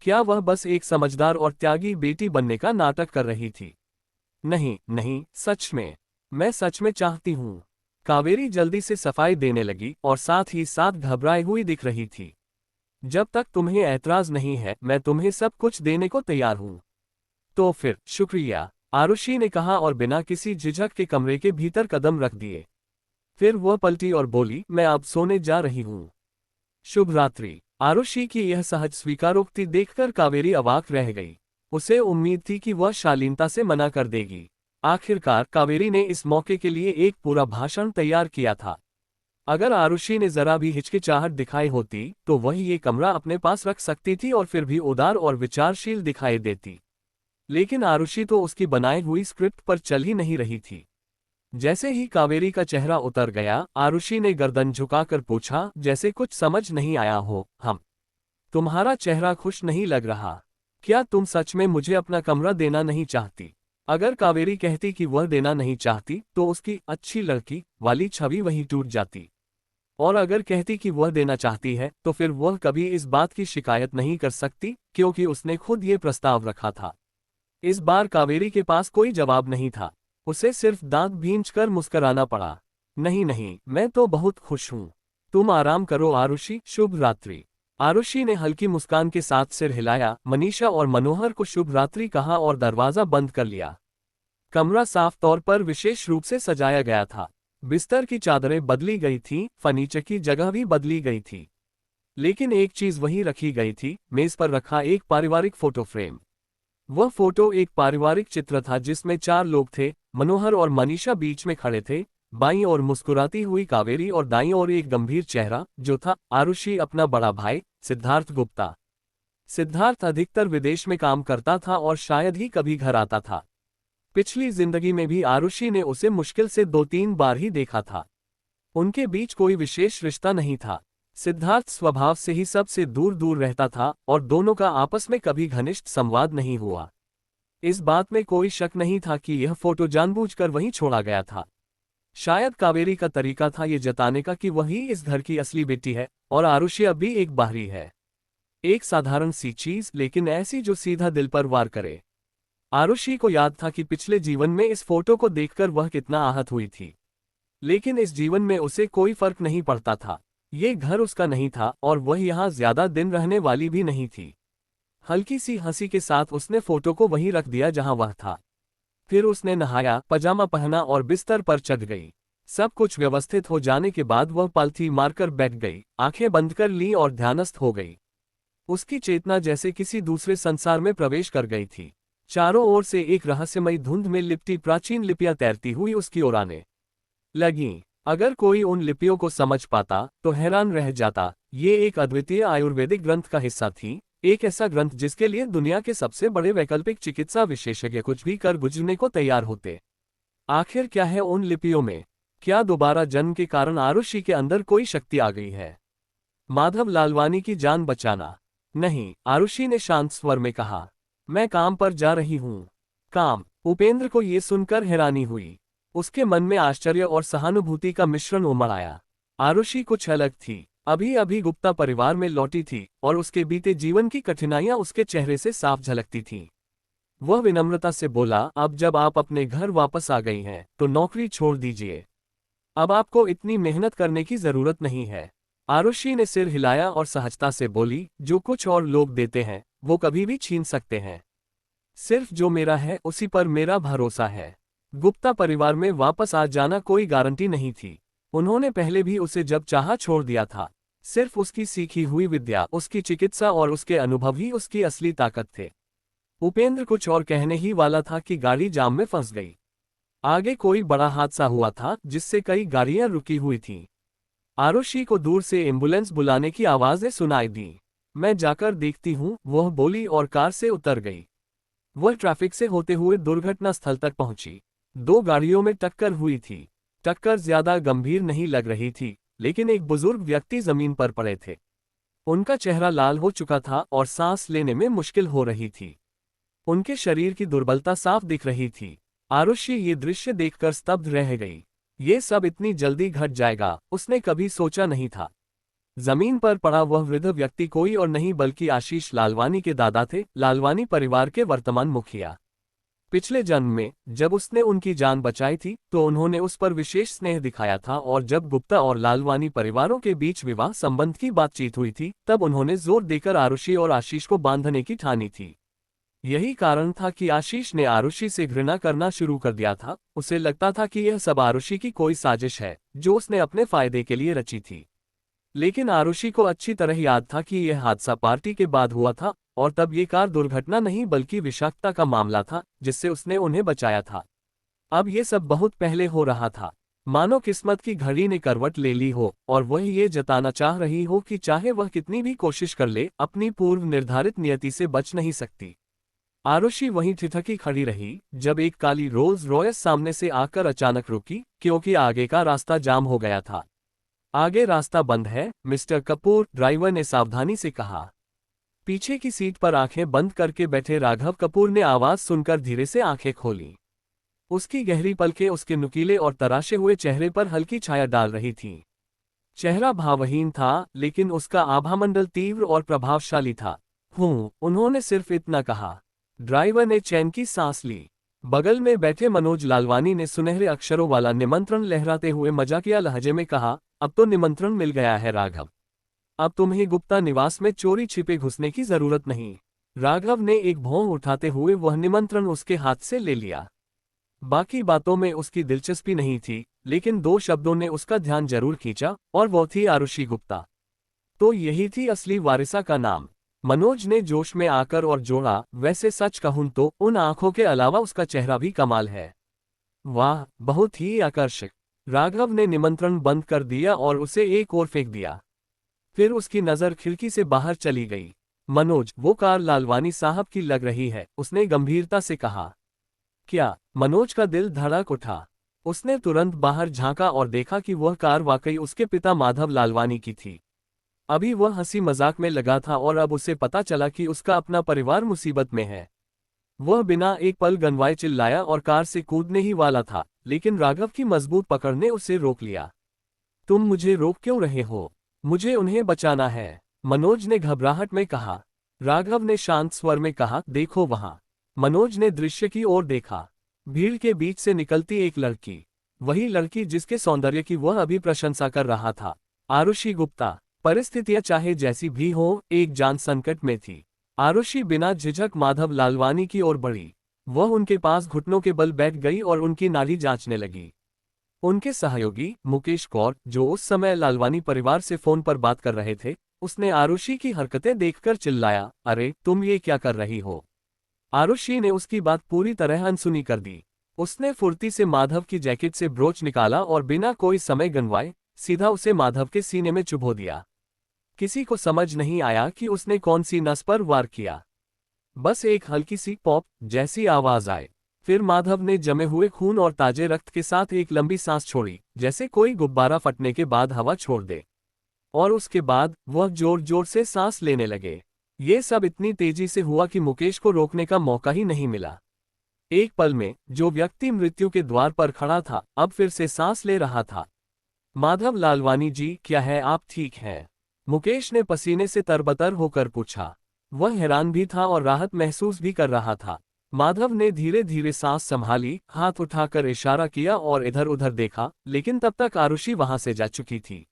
क्या वह बस एक समझदार और त्यागी बेटी बनने का नाटक कर रही थी? नहीं नहीं, सच में, मैं सच में चाहती हूँ। कावेरी जल्दी से सफाई देने लगी और साथ ही साथ घबराई हुई दिख रही थी। जब तक तुम्हें ऐतराज नहीं है, मैं तुम्हें सब कुछ देने को तैयार हूँ। तो फिर शुक्रिया, आरुषि ने कहा और बिना किसी झिझक के कमरे के भीतर कदम रख दिए। फिर वह पलटी और बोली, मैं अब सोने जा रही हूँ। शुभ रात्रि। आरुषि की यह सहज स्वीकारोक्ति देखकर कावेरी अवाक रह गई। उसे उम्मीद थी कि वह शालीनता से मना कर देगी। आखिरकार कावेरी ने इस मौके के लिए एक पूरा भाषण तैयार किया था। अगर आरुषि ने जरा भी हिचकिचाहट दिखाई होती तो वह ये कमरा अपने पास रख सकती थी और फिर भी उदार और विचारशील दिखाई देती। लेकिन आरुषि तो उसकी बनाई हुई स्क्रिप्ट पर चल ही नहीं रही थी। जैसे ही कावेरी का चेहरा उतर गया, आरुषि ने गर्दन झुकाकर पूछा, जैसे कुछ समझ नहीं आया हो, हम तुम्हारा चेहरा खुश नहीं लग रहा। क्या तुम सच में मुझे अपना कमरा देना नहीं चाहती? अगर कावेरी कहती कि वह देना नहीं चाहती तो उसकी अच्छी लड़की वाली छवि वहीं टूट जाती। और अगर कहती कि वह देना चाहती है तो फिर वह कभी इस बात की शिकायत नहीं कर सकती, क्योंकि उसने खुद ये प्रस्ताव रखा था। इस बार कावेरी के पास कोई जवाब नहीं था। उसे सिर्फ दांत भींचकर मुस्कुराना पड़ा। नहीं नहीं, मैं तो बहुत खुश हूं। तुम आराम करो आरुषि, शुभ रात्रि। आरुषि ने हल्की मुस्कान के साथ सिर हिलाया, मनीषा और मनोहर को शुभ रात्रि कहा और दरवाजा बंद कर लिया। कमरा साफ तौर पर विशेष रूप से सजाया गया था। बिस्तर की चादरें बदली गई थीं, फर्नीचर की जगह भी बदली गई थी। लेकिन एक चीज वहीं रखी गई थी, मेज पर रखा एक पारिवारिक फोटो फ्रेम। वह फोटो एक पारिवारिक चित्र था जिसमें 4 लोग थे। मनोहर और मनीषा बीच में खड़े थे, बाईं ओर मुस्कुराती हुई कावेरी और दाईं ओर एक गंभीर चेहरा जो था आरुषि अपना बड़ा भाई सिद्धार्थ गुप्ता। सिद्धार्थ अधिकतर विदेश में काम करता था और शायद ही कभी घर आता था। पिछली जिंदगी में भी आरुषि ने उसे मुश्किल से 2-3 बार ही देखा था। उनके बीच कोई विशेष रिश्ता नहीं था। सिद्धार्थ स्वभाव से ही सबसे दूर दूर रहता था और दोनों का आपस में कभी घनिष्ठ संवाद नहीं हुआ। इस बात में कोई शक नहीं था कि यह फोटो जानबूझकर वहीं छोड़ा गया था। शायद कावेरी का तरीका था ये जताने का कि वही इस घर की असली बेटी है और आरुषि अब भी एक बाहरी है। एक साधारण सी चीज, लेकिन ऐसी जो सीधा दिल पर वार करे। आरुषि को याद था कि पिछले जीवन में इस फोटो को देखकर वह कितना आहत हुई थी। लेकिन इस जीवन में उसे कोई फर्क नहीं पड़ता था। ये घर उसका नहीं था और वह यहाँ ज्यादा दिन रहने वाली भी नहीं थी। हल्की सी हंसी के साथ उसने फोटो को वहीं रख दिया जहां वह था। फिर उसने नहाया, पजामा पहना और बिस्तर पर चढ़ गई। सब कुछ व्यवस्थित हो जाने के बाद वह पलथी मारकर बैठ गई, आंखें बंद कर ली और ध्यानस्थ हो गई। उसकी चेतना जैसे किसी दूसरे संसार में प्रवेश कर गई थी। चारों ओर से एक रहस्यमयी धुंध में लिपटी प्राचीन लिपियां तैरती हुई उसकी ओर आने लगीं। अगर कोई उन लिपियों को समझ पाता तो हैरान रह जाता। ये एक अद्वितीय आयुर्वेदिक ग्रंथ का हिस्सा थी, एक ऐसा ग्रंथ जिसके लिए दुनिया के सबसे बड़े वैकल्पिक चिकित्सा विशेषज्ञ कुछ भी कर गुजरने को तैयार होते। आखिर क्या है उन लिपियों में? क्या दोबारा जन्म के कारण आरुषि के अंदर कोई शक्ति आ गई है? माधव लालवानी की जान बचाना? नहीं, आरुषि ने शांत स्वर में कहा। मैं काम पर जा रही हूँ। काम? उपेंद्र को ये सुनकर हैरानी हुई। उसके मन में आश्चर्य और सहानुभूति का मिश्रण उमड़ आया। आरुषि कुछ अलग थी। अभी अभी गुप्ता परिवार में लौटी थी और उसके बीते जीवन की कठिनाइयां उसके चेहरे से साफ झलकती थीं। वह विनम्रता से बोला, अब जब आप अपने घर वापस आ गई हैं तो नौकरी छोड़ दीजिए। अब आपको इतनी मेहनत करने की जरूरत नहीं है। आरुषि ने सिर हिलाया और सहजता से बोली, जो कुछ और लोग देते हैं वो कभी भी छीन सकते हैं। सिर्फ जो मेरा है उसी पर मेरा भरोसा है। गुप्ता परिवार में वापस आ जाना कोई गारंटी नहीं थी। उन्होंने पहले भी उसे जब चाहा छोड़ दिया था। सिर्फ उसकी सीखी हुई विद्या, उसकी चिकित्सा और उसके अनुभव ही उसकी असली ताकत थे। उपेंद्र कुछ और कहने ही वाला था कि गाड़ी जाम में फंस गई। आगे कोई बड़ा हादसा हुआ था जिससे कई गाड़ियां रुकी हुई थीं। आरुषि को दूर से एम्बुलेंस बुलाने की आवाजें सुनाई दी। मैं जाकर देखती हूँ, वह बोली और कार से उतर गई। वह ट्रैफिक से होते हुए दुर्घटना स्थल तक पहुंची। दो गाड़ियों में टक्कर हुई थी। टक्कर ज्यादा गंभीर नहीं लग रही थी, लेकिन एक बुजुर्ग व्यक्ति जमीन पर पड़े थे। उनका चेहरा लाल हो चुका था और सांस लेने में मुश्किल हो रही थी। उनके शरीर की दुर्बलता साफ दिख रही थी। आरुषि ये दृश्य देखकर स्तब्ध रह गई। ये सब इतनी जल्दी घट जाएगा, उसने कभी सोचा नहीं था। जमीन पर पड़ा वह वृद्ध व्यक्ति कोई और नहीं बल्कि आशीष लालवानी के दादा थे, लालवानी परिवार के वर्तमान मुखिया। पिछले जन्म में जब उसने उनकी जान बचाई थी तो उन्होंने उस पर विशेष स्नेह दिखाया था, और जब गुप्ता और लालवानी परिवारों के बीच विवाह संबंध की बातचीत हुई थी तब उन्होंने जोर देकर आरुषि और आशीष को बांधने की ठानी थी। यही कारण था कि आशीष ने आरुषि से घृणा करना शुरू कर दिया था। उसे लगता था कि यह सब आरुषि की कोई साजिश है जो उसने अपने फायदे के लिए रची थी। लेकिन आरुषि को अच्छी तरह याद था कि यह हादसा पार्टी के बाद हुआ था, और तब ये कार दुर्घटना नहीं बल्कि विषाक्तता का मामला था जिससे उसने उन्हें बचाया था। अब ये सब बहुत पहले हो रहा था, मानो किस्मत की घड़ी ने करवट ले ली हो और वह ये जताना चाह रही हो कि चाहे वह कितनी भी कोशिश कर ले, अपनी पूर्व निर्धारित नियति से बच नहीं सकती। आरुषि वहीं ठिठकी खड़ी रही जब एक काली रोल्स रॉयस सामने से आकर अचानक रुकी, क्योंकि आगे का रास्ता जाम हो गया था। आगे रास्ता बंद है, मिस्टर कपूर, ड्राइवर ने सावधानी से कहा। पीछे की सीट पर आंखें बंद करके बैठे राघव कपूर ने आवाज सुनकर धीरे से आंखें खोली। उसकी गहरी पलकें उसके नुकीले और तराशे हुए चेहरे पर हल्की छाया डाल रही थीं। चेहरा भावहीन था, लेकिन उसका आभामंडल तीव्र और प्रभावशाली था। उन्होंने सिर्फ इतना कहा। ड्राइवर ने चैन की सांस ली। बगल में बैठे मनोज लालवानी ने सुनहरे अक्षरों वाला निमंत्रण लहराते हुए मजाकिया लहजे में कहा, अब तो निमंत्रण मिल गया है राघव। अब तुम्हें गुप्ता निवास में चोरी छिपे घुसने की जरूरत नहीं। राघव ने एक भौं उठाते हुए वह निमंत्रण उसके हाथ से ले लिया। बाकी बातों में उसकी दिलचस्पी नहीं थी, लेकिन दो शब्दों ने उसका ध्यान जरूर खींचा, और वो थी आरुषि गुप्ता। तो यही थी असली वारिसा का नाम। मनोज ने जोश में आकर और जोड़ा, वैसे सच कहूं तो उन आंखों के अलावा उसका चेहरा भी कमाल है। वाह, बहुत ही आकर्षक। राघव ने निमंत्रण बंद कर दिया और उसे एक ओर फेंक दिया। फिर उसकी नजर खिड़की से बाहर चली गई। मनोज, वो कार लालवानी साहब की लग रही है, उसने गंभीरता से कहा। क्या? मनोज का दिल धड़क उठा। उसने तुरंत बाहर झांका और देखा कि वह कार वाकई उसके पिता माधव लालवानी की थी। अभी वह हंसी मजाक में लगा था और अब उसे पता चला कि उसका अपना परिवार मुसीबत में है। वह बिना एक पल गनवाए चिल्लाया और कार से कूदने ही वाला था, लेकिन राघव की मजबूत पकड़ ने उसे रोक लिया। तुम मुझे रोक क्यों रहे हो? मुझे उन्हें बचाना है, मनोज ने घबराहट में कहा। राघव ने शांत स्वर में कहा, देखो वहां। मनोज ने दृश्य की ओर देखा। भीड़ के बीच से निकलती एक लड़की, वही लड़की जिसके सौंदर्य की वह अभी प्रशंसा कर रहा था। आरुषि गुप्ता। परिस्थितियां चाहे जैसी भी हो, एक जान संकट में थी। आरुषि बिना झिझक माधव लालवानी की ओर बढ़ी। वह उनके पास घुटनों के बल बैठ गई और उनकी नाड़ी जांचने लगी। उनके सहयोगी मुकेश कौर, जो उस समय लालवानी परिवार से फोन पर बात कर रहे थे, उसने आरुषि की हरकतें देखकर चिल्लाया, अरे तुम ये क्या कर रही हो? आरुषि ने उसकी बात पूरी तरह अनसुनी कर दी। उसने फुर्ती से माधव की जैकेट से ब्रोच निकाला और बिना कोई समय गंवाए सीधा उसे माधव के सीने में चुभो दिया। किसी को समझ नहीं आया कि उसने कौन सी नस पर वार किया। बस एक हल्की सी पॉप जैसी आवाज आए। फिर माधव ने जमे हुए खून और ताजे रक्त के साथ एक लंबी सांस छोड़ी, जैसे कोई गुब्बारा फटने के बाद हवा छोड़ दे। और उसके बाद वह जोर जोर से सांस लेने लगे। ये सब इतनी तेजी से हुआ कि मुकेश को रोकने का मौका ही नहीं मिला। एक पल में जो व्यक्ति मृत्यु के द्वार पर खड़ा था, अब फिर से सांस ले रहा था। माधव लालवानी जी, क्या है, आप ठीक हैं? मुकेश ने पसीने से तरबतर होकर पूछा। वह हैरान भी था और राहत महसूस भी कर रहा था। माधव ने धीरे धीरे सांस संभाली, हाथ उठाकर इशारा किया और इधर उधर देखा, लेकिन तब तक आरुषि वहां से जा चुकी थी।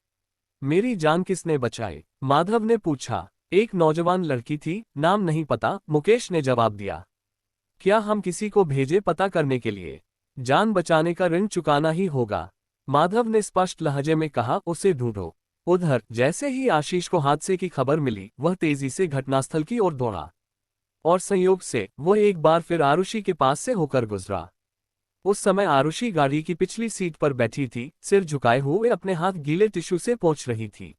मेरी जान किसने बचाई? माधव ने पूछा। एक नौजवान लड़की थी, नाम नहीं पता, मुकेश ने जवाब दिया। क्या हम किसी को भेजे पता करने के लिए? जान बचाने का ऋण चुकाना ही होगा, माधव ने स्पष्ट लहजे में कहा। उसे ढूंढो। उधर जैसे ही आशीष को हादसे की खबर मिली, वह तेजी से घटनास्थल की ओर दौड़ा और संयोग से वो एक बार फिर आरुषि के पास से होकर गुजरा। उस समय आरुषि गाड़ी की पिछली सीट पर बैठी थी, सिर झुकाए हुए अपने हाथ गीले टिश्यू से पोंछ रही थी।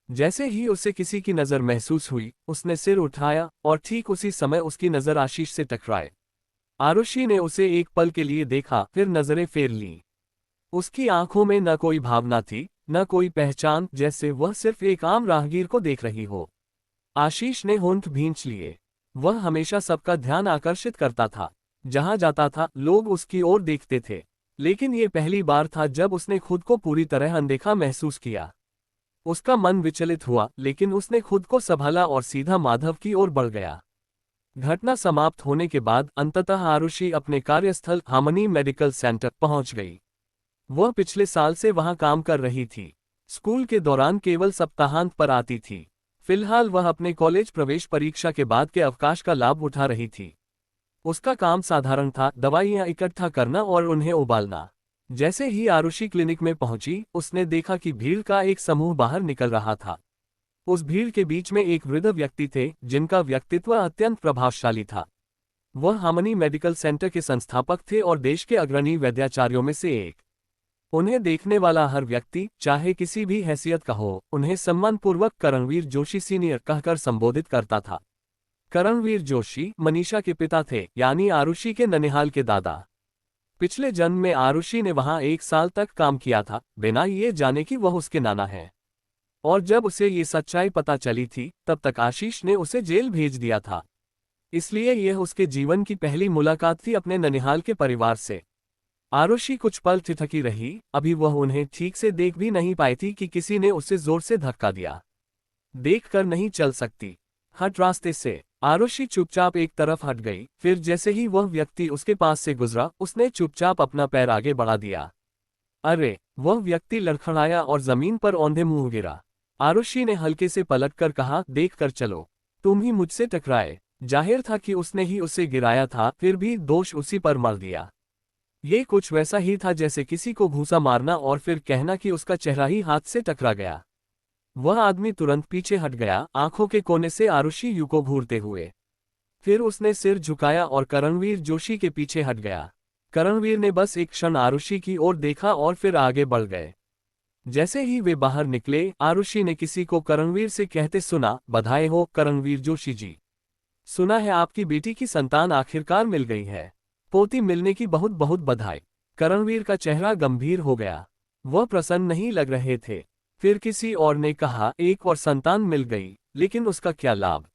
जैसे ही उसे किसी की नज़र महसूस हुई, उसने सिर उठाया और ठीक उसी समय उसकी नज़र आशीष से टकराए। आरुषि ने उसे एक पल के लिए देखा, फिर नजरें फेर लीं। उसकी आंखों में न कोई भावना थी, न कोई पहचान, जैसे वह सिर्फ एक आम राहगीर को देख रही हो। आशीष ने होंठ भींच लिए। वह हमेशा सबका ध्यान आकर्षित करता था। जहां जाता था, लोग उसकी ओर देखते थे। लेकिन ये पहली बार था जब उसने खुद को पूरी तरह अनदेखा महसूस किया। उसका मन विचलित हुआ, लेकिन उसने खुद को संभाला और सीधा माधव की ओर बढ़ गया। घटना समाप्त होने के बाद अंततः आरुषि अपने कार्यस्थल हार्मनी मेडिकल सेंटर पहुंच गई। वह पिछले साल से वहां काम कर रही थी। स्कूल के दौरान केवल सप्ताहांत पर आती थी। फिलहाल वह अपने कॉलेज प्रवेश परीक्षा के बाद के अवकाश का लाभ उठा रही थी। उसका काम साधारण था, दवाइयां इकट्ठा करना और उन्हें उबालना। जैसे ही आरुषि क्लिनिक में पहुंची, उसने देखा कि भीड़ का एक समूह बाहर निकल रहा था। उस भीड़ के बीच में एक वृद्ध व्यक्ति थे, जिनका व्यक्तित्व अत्यंत प्रभावशाली था। वह हार्मनी मेडिकल सेंटर के संस्थापक थे और देश के अग्रणी वैद्याचार्यों में से एक। उन्हें देखने वाला हर व्यक्ति, चाहे किसी भी हैसियत का हो, उन्हें सम्मानपूर्वक करणवीर जोशी सीनियर कहकर संबोधित करता था। करणवीर जोशी मनीषा के पिता थे, यानी आरुषि के ननिहाल के दादा। पिछले जन्म में आरुषि ने वहां 1 साल तक काम किया था, बिना ये जाने कि वह उसके नाना है। और जब उसे ये सच्चाई पता चली थी, तब तक आशीष ने उसे जेल भेज दिया था। इसलिए यह उसके जीवन की पहली मुलाकात थी अपने ननिहाल के परिवार से। आरुषि कुछ पल ठिठकी रही। अभी वह उन्हें ठीक से देख भी नहीं पाई थी कि किसी ने उसे जोर से धक्का दिया। देखकर नहीं चल सकती, हट रास्ते से। आरुषि चुपचाप एक तरफ हट गई। फिर जैसे ही वह व्यक्ति उसके पास से गुजरा, उसने चुपचाप अपना पैर आगे बढ़ा दिया। अरे! वह व्यक्ति लड़खड़ाया और जमीन पर औंधे मुंह गिरा। आरुषि ने हल्के से पलटकर कहा, देख कर चलो, तुम ही मुझसे टकराए। जाहिर था कि उसने ही उसे गिराया था, फिर भी दोष उसी पर मर दिया। ये कुछ वैसा ही था जैसे किसी को घूंसा मारना और फिर कहना कि उसका चेहरा ही हाथ से टकरा गया। वह आदमी तुरंत पीछे हट गया, आंखों के कोने से आरुषि यू को घूरते हुए। फिर उसने सिर झुकाया और करणवीर जोशी के पीछे हट गया। करणवीर ने बस एक क्षण आरुषि की ओर देखा और फिर आगे बढ़ गए। जैसे ही वे बाहर निकले, आरुषि ने किसी को करणवीर से कहते सुना, बधाई हो करणवीर जोशी जी। सुना है आपकी बेटी की संतान आखिरकार मिल गई है। पोती मिलने की बहुत बहुत बधाई। करणवीर का चेहरा गंभीर हो गया। वह प्रसन्न नहीं लग रहे थे। फिर किसी और ने कहा, एक और संतान मिल गई, लेकिन उसका क्या लाभ?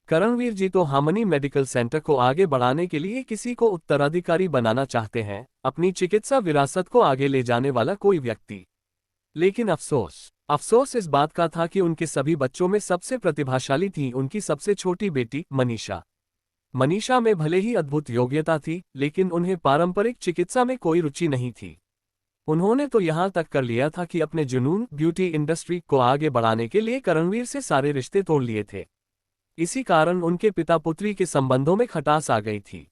करणवीर जी तो हार्मनी मेडिकल सेंटर को आगे बढ़ाने के लिए किसी को उत्तराधिकारी बनाना चाहते हैं, अपनी चिकित्सा विरासत को आगे ले जाने वाला कोई व्यक्ति। लेकिन अफसोस इस बात का था कि उनके सभी बच्चों में सबसे प्रतिभाशाली थी उनकी सबसे छोटी बेटी मनीषा। मनीषा में भले ही अद्भुत योग्यता थी, लेकिन उन्हें पारंपरिक चिकित्सा में कोई रुचि नहीं थी। उन्होंने तो यहां तक कर लिया था कि अपने जुनून ब्यूटी इंडस्ट्री को आगे बढ़ाने के लिए करणवीर से सारे रिश्ते तोड़ लिए थे। इसी कारण उनके पिता पुत्री के संबंधों में खटास आ गई थी।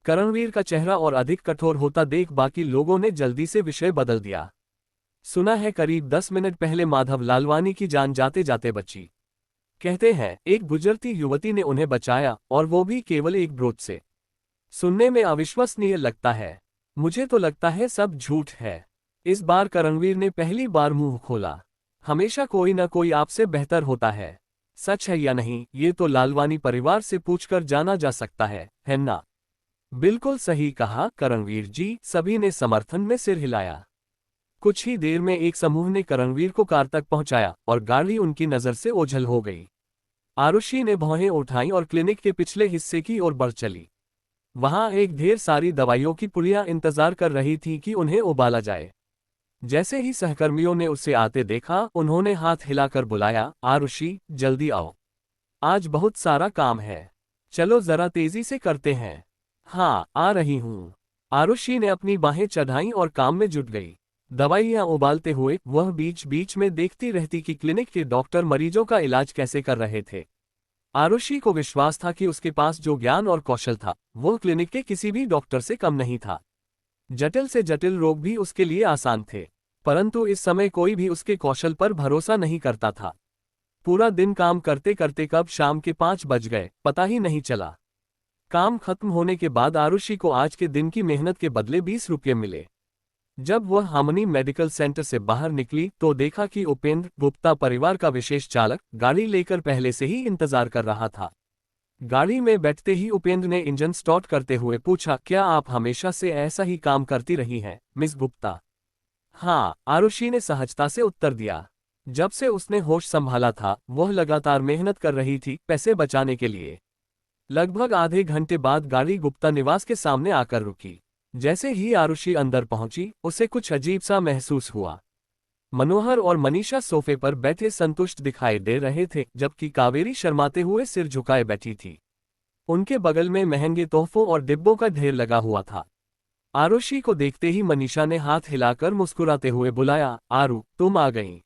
करणवीर का चेहरा और अधिक कठोर होता देख बाकी लोगों ने जल्दी से विषय बदल दिया। सुना है करीब 10 मिनट पहले माधव लालवानी की जान जाते जाते बची। कहते हैं एक गुजरती युवती ने उन्हें बचाया, और वो भी केवल एक ब्रोच से। सुनने में अविश्वसनीय लगता है। मुझे तो लगता है सब झूठ है। इस बार करणवीर ने पहली बार मुंह खोला। हमेशा कोई न कोई आपसे बेहतर होता है। सच है या नहीं, ये तो लालवानी परिवार से पूछकर जाना जा सकता है ना? बिल्कुल सही कहा करणवीर जी, सभी ने समर्थन में सिर हिलाया। कुछ ही देर में एक समूह ने करणवीर को कार तक पहुंचाया और गाड़ी उनकी नजर से ओझल हो गई। आरुषि ने भौहें उठाई और क्लिनिक के पिछले हिस्से की ओर बढ़ चली। वहां एक ढेर सारी दवाइयों की पुड़ियां इंतजार कर रही थीं कि उन्हें उबाला जाए। जैसे ही सहकर्मियों ने उसे आते देखा, उन्होंने हाथ हिलाकर बुलाया, आरुषि जल्दी आओ, आज बहुत सारा काम है। चलो जरा तेजी से करते हैं। हाँ, आ रही हूँ। आरुषि ने अपनी बाहें चढ़ाईं और काम में जुट गई। दवाइयां उबालते हुए वह बीच बीच में देखती रहती कि क्लिनिक के डॉक्टर मरीजों का इलाज कैसे कर रहे थे। आरुषि को विश्वास था कि उसके पास जो ज्ञान और कौशल था, वो क्लिनिक के किसी भी डॉक्टर से कम नहीं था। जटिल से जटिल रोग भी उसके लिए आसान थे। परंतु इस समय कोई भी उसके कौशल पर भरोसा नहीं करता था। पूरा दिन काम करते करते कब शाम के 5 बज गए पता ही नहीं चला। काम खत्म होने के बाद आरुषि को आज के दिन की मेहनत के बदले 20 रुपये मिले। जब वह हार्मनी मेडिकल सेंटर से बाहर निकली तो देखा कि उपेंद्र गुप्ता परिवार का विशेष चालक गाड़ी लेकर पहले से ही इंतजार कर रहा था। गाड़ी में बैठते ही उपेंद्र ने इंजन स्टार्ट करते हुए पूछा, क्या आप हमेशा से ऐसा ही काम करती रही हैं, मिस गुप्ता? हाँ, आरुषि ने सहजता से उत्तर दिया। जब से उसने होश संभाला था वह लगातार मेहनत कर रही थी पैसे बचाने के लिए। लगभग आधे घंटे बाद गाड़ी गुप्ता निवास के सामने आकर रुकी। जैसे ही आरुषि अंदर पहुंची उसे कुछ अजीब सा महसूस हुआ। मनोहर और मनीषा सोफे पर बैठे संतुष्ट दिखाई दे रहे थे, जबकि कावेरी शर्माते हुए सिर झुकाए बैठी थी। उनके बगल में महंगे तोहफों और डिब्बों का ढेर लगा हुआ था। आरुषि को देखते ही मनीषा ने हाथ हिलाकर मुस्कुराते हुए बुलाया, आरू तुम आ गईं।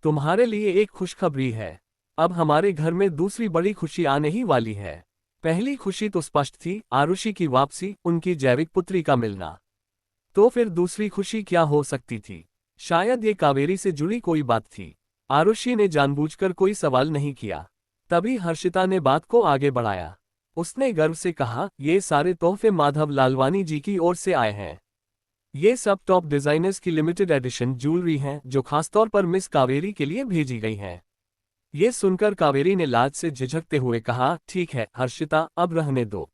तुम्हारे लिए एक खुशखबरी है। अब हमारे घर में दूसरी बड़ी खुशी आने ही वाली है। पहली खुशी तो स्पष्ट थी, आरुषि की वापसी, उनकी जैविक पुत्री का मिलना। तो फिर दूसरी खुशी क्या हो सकती थी? शायद ये कावेरी से जुड़ी कोई बात थी। आरुषि ने जानबूझकर कोई सवाल नहीं किया। तभी हर्षिता ने बात को आगे बढ़ाया। उसने गर्व से कहा, ये सारे तोहफे माधव लालवानी जी की ओर से आए हैं। ये सब टॉप डिजाइनर्स की लिमिटेड एडिशन ज्वेलरी हैं जो खासतौर पर मिस कावेरी के लिए भेजी गई हैं। ये सुनकर कावेरी ने लाज से झिझकते हुए कहा, ठीक है हर्षिता, अब रहने दो।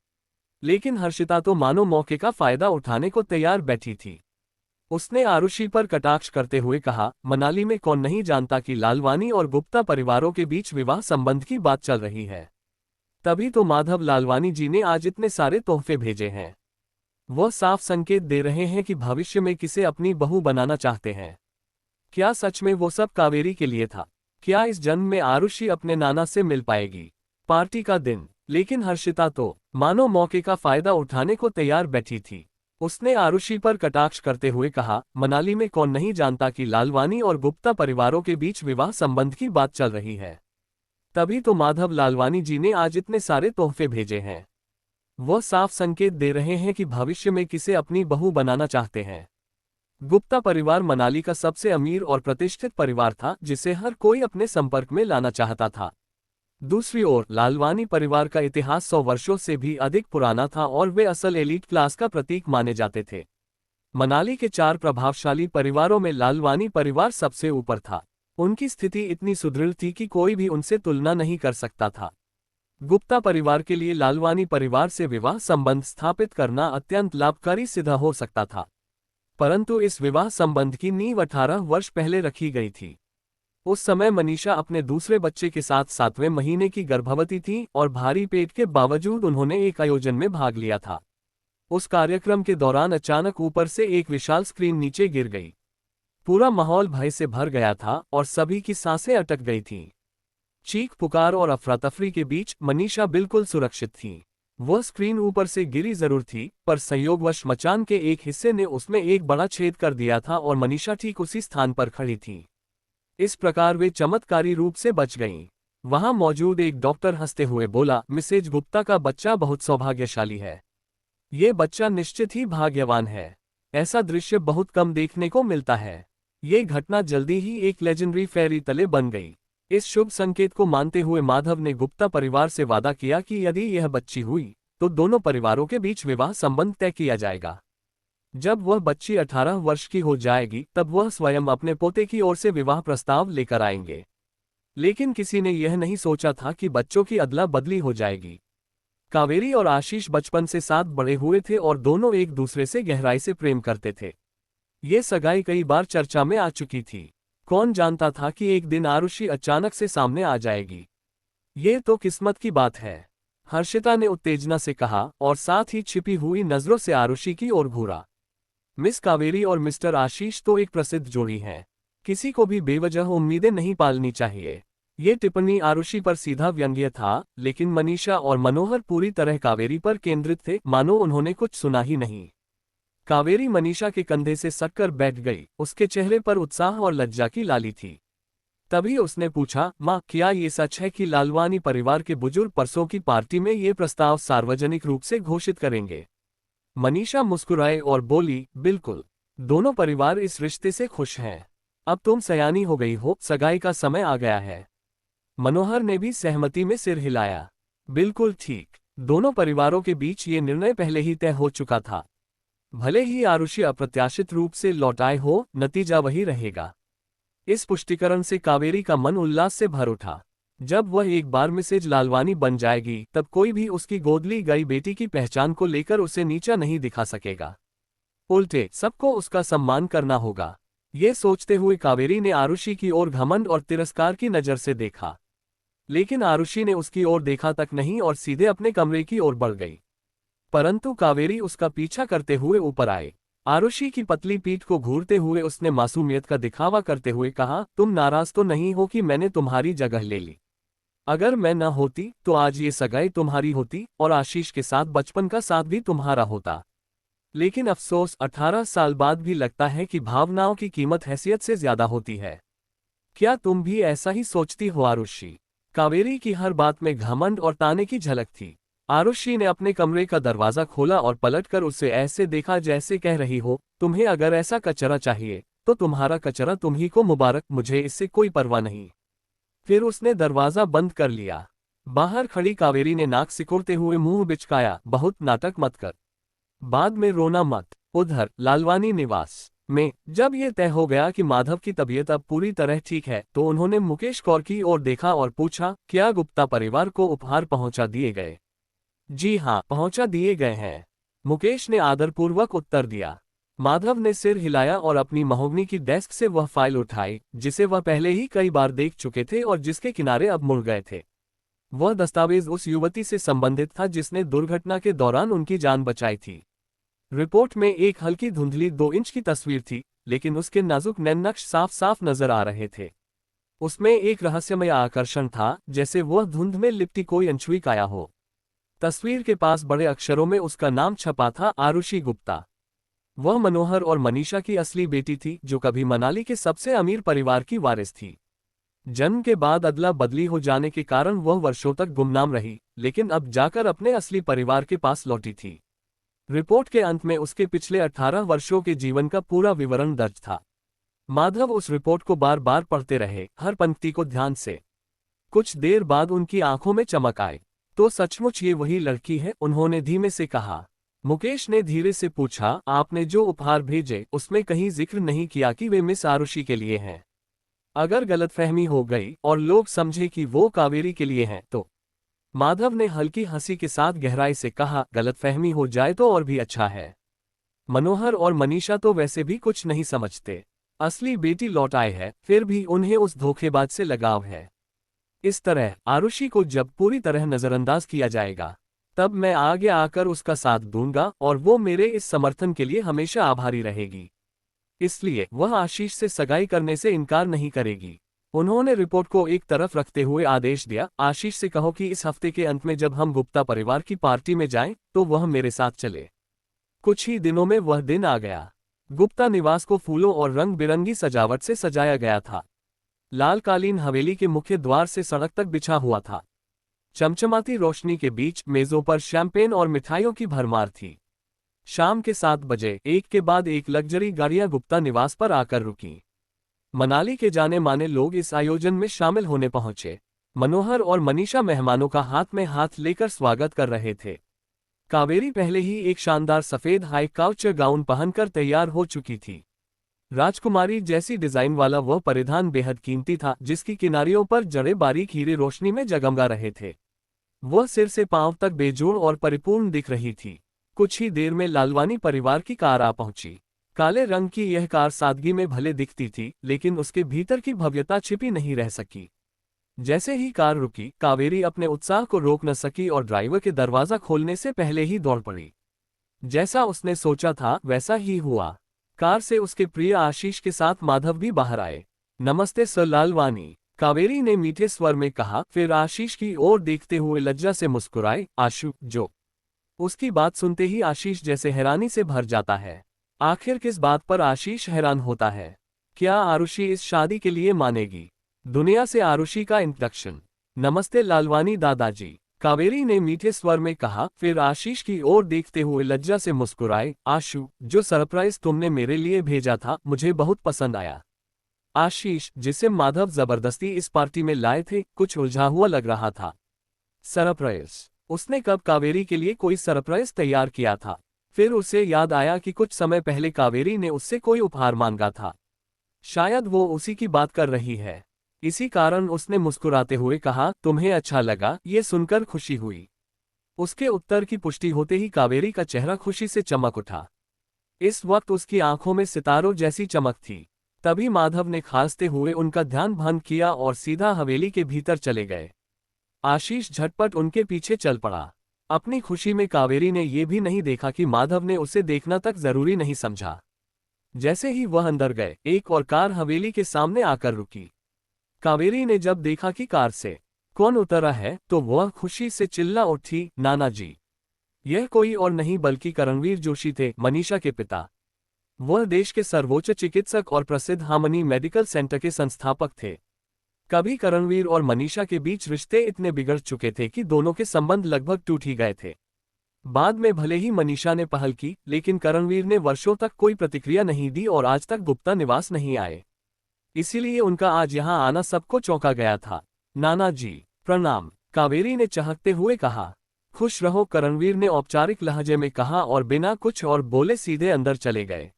लेकिन हर्षिता तो मानो मौके का फायदा उठाने को तैयार बैठी थी। उसने आरुषि पर कटाक्ष करते हुए कहा, मनाली में कौन नहीं जानता कि लालवानी और गुप्ता परिवारों के बीच विवाह संबंध की बात चल रही है। तभी तो माधव लालवानी जी ने आज इतने सारे तोहफे भेजे हैं। वह साफ संकेत दे रहे हैं कि भविष्य में किसे अपनी बहू बनाना चाहते हैं। क्या सच में वो सब कावेरी के लिए था? क्या इस जन्म में आरुषि अपने नाना से मिल पाएगी? पार्टी का दिन, लेकिन हर्षिता तो मानो मौके का फायदा उठाने को तैयार बैठी थी। उसने आरुषि पर कटाक्ष करते हुए कहा, मनाली में कौन नहीं जानता कि लालवानी और गुप्ता परिवारों के बीच विवाह संबंध की बात चल रही है। तभी तो माधव लालवानी जी ने आज इतने सारे तोहफे भेजे हैं। वह साफ संकेत दे रहे हैं कि भविष्य में किसे अपनी बहू बनाना चाहते हैं। गुप्ता परिवार मनाली का सबसे अमीर और प्रतिष्ठित परिवार था, जिसे हर कोई अपने संपर्क में लाना चाहता था। दूसरी ओर लालवानी परिवार का इतिहास 100 वर्षों से भी अधिक पुराना था और वे असल एलीट क्लास का प्रतीक माने जाते थे। मनाली के 4 प्रभावशाली परिवारों में लालवानी परिवार सबसे ऊपर था। उनकी स्थिति इतनी सुदृढ़ थी कि कोई भी उनसे तुलना नहीं कर सकता था। गुप्ता परिवार के लिए लालवानी परिवार से विवाह संबंध स्थापित करना अत्यंत लाभकारी सिद्ध हो सकता था, परंतु इस विवाह संबंध की नींव 18 वर्ष पहले रखी गई थी। उस समय मनीषा अपने दूसरे बच्चे के साथ 7वें महीने की गर्भवती थी और भारी पेट के बावजूद उन्होंने एक आयोजन में भाग लिया था। उस कार्यक्रम के दौरान अचानक ऊपर से एक विशाल स्क्रीन नीचे गिर गई। पूरा माहौल भय से भर गया था और सभी की सांसें अटक गई थीं। चीख पुकार और अफरा-तफरी के बीच मनीषा बिल्कुल सुरक्षित थी। वह स्क्रीन ऊपर से गिरी जरूर थी, पर संयोगवश मचान के एक हिस्से ने उसमें एक बड़ा छेद कर दिया था और मनीषा ठीक उसी स्थान पर खड़ी थी। इस प्रकार वे चमत्कारी रूप से बच गईं। वहां मौजूद एक डॉक्टर हंसते हुए बोला, मिसेज गुप्ता का बच्चा बहुत सौभाग्यशाली है। ये बच्चा निश्चित ही भाग्यवान है। ऐसा दृश्य बहुत कम देखने को मिलता है। ये घटना जल्दी ही एक लेजेंडरी फेरी तले बन गई। इस शुभ संकेत को मानते हुए माधव ने गुप्ता परिवार से वादा किया कि यदि यह बच्ची हुई तो दोनों परिवारों के बीच विवाह संबंध तय किया जाएगा। जब वह बच्ची 18 वर्ष की हो जाएगी तब वह स्वयं अपने पोते की ओर से विवाह प्रस्ताव लेकर आएंगे। लेकिन किसी ने यह नहीं सोचा था कि बच्चों की अदला बदली हो जाएगी। कावेरी और आशीष बचपन से साथ बड़े हुए थे और दोनों एक दूसरे से गहराई से प्रेम करते थे। ये सगाई कई बार चर्चा में आ चुकी थी। कौन जानता था कि एक दिन आरुषि अचानक से सामने आ जाएगी। ये तो किस्मत की बात है, हर्षिता ने उत्तेजना से कहा और साथ ही छिपी हुई नजरों से आरुषि की ओर घूरा। मिस कावेरी और मिस्टर आशीष तो एक प्रसिद्ध जोड़ी हैं। किसी को भी बेवजह उम्मीदें नहीं पालनी चाहिए। ये टिप्पणी आरुषि पर सीधा व्यंग्य था, लेकिन मनीषा और मनोहर पूरी तरह कावेरी पर केंद्रित थे, मानो उन्होंने कुछ सुना ही नहीं। कावेरी मनीषा के कंधे से सटकर बैठ गई। उसके चेहरे पर उत्साह और लज्जा की लाली थी। तभी उसने पूछा, माँ, क्या ये सच है कि लालवानी परिवार के बुजुर्ग परसों की पार्टी में ये प्रस्ताव सार्वजनिक रूप से घोषित करेंगे? मनीषा मुस्कुराए और बोली, बिल्कुल। दोनों परिवार इस रिश्ते से खुश हैं। अब तुम सयानी हो गई हो, सगाई का समय आ गया है। मनोहर ने भी सहमति में सिर हिलाया। बिल्कुल ठीक। दोनों परिवारों के बीच ये निर्णय पहले ही तय हो चुका था। भले ही आरुषि अप्रत्याशित रूप से लौट आए हो, नतीजा वही रहेगा। इस पुष्टिकरण से कावेरी का मन उल्लास से भर उठा। जब वह एक बार मिसेज लालवानी बन जाएगी, तब कोई भी उसकी गोद ली गई बेटी की पहचान को लेकर उसे नीचा नहीं दिखा सकेगा। उल्टे सबको उसका सम्मान करना होगा। ये सोचते हुए कावेरी ने आरुषि की ओर घमंड और तिरस्कार की नजर से देखा। लेकिन आरुषि ने उसकी ओर देखा तक नहीं और सीधे अपने कमरे की ओर बढ़ गई। परंतु कावेरी उसका पीछा करते हुए ऊपर आए। आरुषि की पतली पीठ को घूरते हुए उसने मासूमियत का दिखावा करते हुए कहा, तुम नाराज तो नहीं हो कि मैंने तुम्हारी जगह ले ली? अगर मैं न होती तो आज ये सगाई तुम्हारी होती और आशीष के साथ बचपन का साथ भी तुम्हारा होता। लेकिन अफसोस 18 साल बाद भी लगता है कि भावनाओं की कीमत हैसियत से ज्यादा होती है। क्या तुम भी ऐसा ही सोचती हो आरुषि? कावेरी की हर बात में घमंड और ताने की झलक थी। आरुषि ने अपने कमरे का दरवाजा खोला और पलटकर उसे ऐसे देखा जैसे कह रही हो, तुम्हें अगर ऐसा कचरा चाहिए तो तुम्हारा कचरा तुम्ही को मुबारक, मुझे इससे कोई परवाह नहीं। फिर उसने दरवाजा बंद कर लिया। बाहर खड़ी कावेरी ने नाक सिकुड़ते हुए मुंह बिचकाया, बहुत नाटक मत कर, बाद में रोना मत। उधर लालवानी निवास में जब यह तय हो गया कि माधव की तबीयत अब पूरी तरह ठीक है, तो उन्होंने मुकेश कौर की ओर देखा और पूछा, क्या गुप्ता परिवार को उपहार पहुंचा दिए गए? जी हाँ, पहुंचा दिए गए हैं, मुकेश ने आदरपूर्वक उत्तर दिया। माधव ने सिर हिलाया और अपनी महोगनी की डेस्क से वह फाइल उठाई जिसे वह पहले ही कई बार देख चुके थे और जिसके किनारे अब मुड़ गए थे। वह दस्तावेज उस युवती से संबंधित था जिसने दुर्घटना के दौरान उनकी जान बचाई थी। रिपोर्ट में एक हल्की धुंधली 2 इंच की तस्वीर थी, लेकिन उसके नाजुक नैन नक्श साफ साफ नजर आ रहे थे। उसमें एक रहस्यमय आकर्षण था, जैसे वह धुंध में लिपटी कोई अनछुई काया हो। तस्वीर के पास बड़े अक्षरों में उसका नाम छपा था, आरुषि गुप्ता। वह मनोहर और मनीषा की असली बेटी थी, जो कभी मनाली के सबसे अमीर परिवार की वारिस थी। जन्म के बाद अदला बदली हो जाने के कारण वह वर्षों तक गुमनाम रही, लेकिन अब जाकर अपने असली परिवार के पास लौटी थी। रिपोर्ट के अंत में उसके पिछले 18 वर्षों के जीवन का पूरा विवरण दर्ज था। माधव उस रिपोर्ट को बार बार पढ़ते रहे, हर पंक्ति को ध्यान से। कुछ देर बाद उनकी आंखों में चमक आई। तो सचमुच ये वही लड़की है? उन्होंने धीमे से कहा। मुकेश ने धीरे से पूछा, आपने जो उपहार भेजे उसमें कहीं जिक्र नहीं किया कि वे मिस आरुषि के लिए हैं? अगर गलतफहमी हो गई और लोग समझे कि वो कावेरी के लिए हैं तो? माधव ने हल्की हंसी के साथ गहराई से कहा, गलतफहमी हो जाए तो और भी अच्छा है। मनोहर और मनीषा तो वैसे भी कुछ नहीं समझते। असली बेटी लौट आए है, फिर भी उन्हें उस धोखेबाज से लगाव है। इस तरह आरुषि को जब पूरी तरह नजरअंदाज किया जाएगा, तब मैं आगे आकर उसका साथ दूंगा और वो मेरे इस समर्थन के लिए हमेशा आभारी रहेगी। इसलिए वह आशीष से सगाई करने से इनकार नहीं करेगी। उन्होंने रिपोर्ट को एक तरफ रखते हुए आदेश दिया, आशीष से कहो कि इस हफ्ते के अंत में जब हम गुप्ता परिवार की पार्टी में जाएं, तो वह मेरे साथ चले। कुछ ही दिनों में वह दिन आ गया। गुप्ता निवास को फूलों और रंग बिरंगी सजावट से सजाया गया था। लाल कालीन हवेली के मुख्य द्वार से सड़क तक बिछा हुआ था। चमचमाती रोशनी के बीच मेजों पर शैंपेन और मिठाइयों की भरमार थी। शाम के 7 बजे एक के बाद एक लग्जरी गाड़ियां गुप्ता निवास पर आकर रुकीं। मनाली के जाने माने लोग इस आयोजन में शामिल होने पहुंचे। मनोहर और मनीषा मेहमानों का हाथ में हाथ लेकर स्वागत कर रहे थे। कावेरी पहले ही एक शानदार सफेद हाई काउच गाउन पहनकर तैयार हो चुकी थी। राजकुमारी जैसी डिजाइन वाला वह परिधान बेहद कीमती था, जिसकी किनारियों पर जड़े बारीक हीरे रोशनी में जगमगा रहे थे। वह सिर से पांव तक बेजोड़ और परिपूर्ण दिख रही थी। कुछ ही देर में लालवानी परिवार की कार आ पहुंची। काले रंग की यह कार सादगी में भले दिखती थी, लेकिन उसके भीतर की भव्यता छिपी नहीं रह सकी। जैसे ही कार रुकी, कावेरी अपने उत्साह को रोक न सकी और ड्राइवर के दरवाजा खोलने से पहले ही दौड़ पड़ी। जैसा उसने सोचा था वैसा ही हुआ। कार से उसके प्रिय आशीष के साथ माधव भी बाहर आए। नमस्ते सर लालवानी, कावेरी ने मीठे स्वर में कहा, फिर आशीष की ओर देखते हुए लज्जा से मुस्कुराए। आशु, जो उसकी बात सुनते ही आशीष जैसे हैरानी से भर जाता है। आखिर किस बात पर आशीष हैरान होता है? क्या आरुषि इस शादी के लिए मानेगी? दुनिया से आरुषि का इंट्रोडक्शन। नमस्ते लालवानी दादाजी, कावेरी ने मीठे स्वर में कहा, फिर आशीष की ओर देखते हुए लज्जा से मुस्कुराए, आशु, जो सरप्राइज तुमने मेरे लिए भेजा था मुझे बहुत पसंद आया। आशीष, जिसे माधव जबरदस्ती इस पार्टी में लाए थे, कुछ उलझा हुआ लग रहा था। सरप्राइज? उसने कब कावेरी के लिए कोई सरप्राइज तैयार किया था? फिर उसे याद आया कि कुछ समय पहले कावेरी ने उससे कोई उपहार मांगा था। शायद वो उसी की बात कर रही है। इसी कारण उसने मुस्कुराते हुए कहा, तुम्हें अच्छा लगा, ये सुनकर खुशी हुई। उसके उत्तर की पुष्टि होते ही कावेरी का चेहरा खुशी से चमक उठा। इस वक्त उसकी आंखों में सितारों जैसी चमक थी। तभी माधव ने खांसते हुए उनका ध्यान भंग किया और सीधा हवेली के भीतर चले गए। आशीष झटपट उनके पीछे चल पड़ा। अपनी खुशी में कावेरी ने यह भी नहीं देखा कि माधव ने उसे देखना तक जरूरी नहीं समझा। जैसे ही वह अंदर गए, एक और कार हवेली के सामने आकर रुकी। कावेरी ने जब देखा कि कार से कौन उतरा है तो वह खुशी से चिल्ला उठी, नाना जी। यह कोई और नहीं बल्कि करणवीर जोशी थे, मनीषा के पिता। वह देश के सर्वोच्च चिकित्सक और प्रसिद्ध हार्मनी मेडिकल सेंटर के संस्थापक थे। कभी करणवीर और मनीषा के बीच रिश्ते इतने बिगड़ चुके थे कि दोनों के संबंध लगभग टूट ही गए थे। बाद में भले ही मनीषा ने पहल की, लेकिन करणवीर ने वर्षों तक कोई प्रतिक्रिया नहीं दी और आज तक गुप्ता निवास नहीं आए। इसीलिए उनका आज यहां आना सबको चौंका गया था। नाना जी, प्रणाम, कावेरी ने चहकते हुए कहा। खुश रहो, करणवीर ने औपचारिक लहजे में कहा और बिना कुछ और बोले सीधे अंदर चले गए।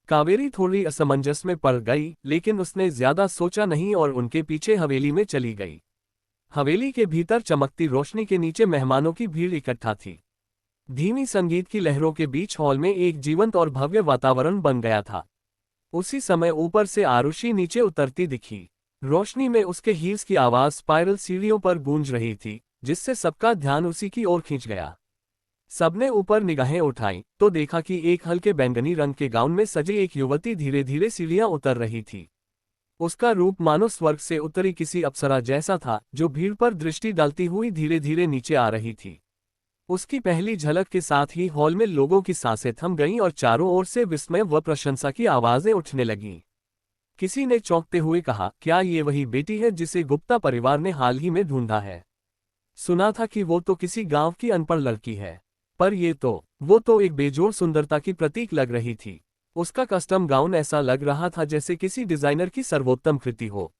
कावेरी थोड़ी असमंजस में पड़ गई, लेकिन उसने ज्यादा सोचा नहीं और उनके पीछे हवेली में चली गई। हवेली के भीतर चमकती रोशनी के नीचे मेहमानों की भीड़ इकट्ठा थी। धीमी संगीत की लहरों के बीच हॉल में एक जीवंत और भव्य वातावरण बन गया था। उसी समय ऊपर से आरुषि नीचे उतरती दिखी। रोशनी में उसके हील्स की आवाज स्पाइरल सीढ़ियों पर गूंज रही थी, जिससे सबका ध्यान उसी की ओर खींच गया। सबने ऊपर निगाहें उठाईं तो देखा कि एक हल्के बैंगनी रंग के गाउन में सजी एक युवती धीरे धीरे सीढ़ियां उतर रही थी। उसका रूप मानो स्वर्ग से उतरी किसी अप्सरा जैसा था, जो भीड़ पर दृष्टि डालती हुई धीरे धीरे नीचे आ रही थी। उसकी पहली झलक के साथ ही हॉल में लोगों की सांसें थम गईं और चारों ओर से विस्मय व प्रशंसा की आवाजें उठने लगीं। किसी ने चौंकते हुए कहा, क्या ये वही बेटी है जिसे गुप्ता परिवार ने हाल ही में ढूंढा है? सुना था कि वो तो किसी गांव की अनपढ़ लड़की है, पर वो तो एक बेजोड़ सुंदरता की प्रतीक लग रही थी। उसका कस्टम गाउन ऐसा लग रहा था जैसे किसी डिजाइनर की सर्वोत्तम कृति हो।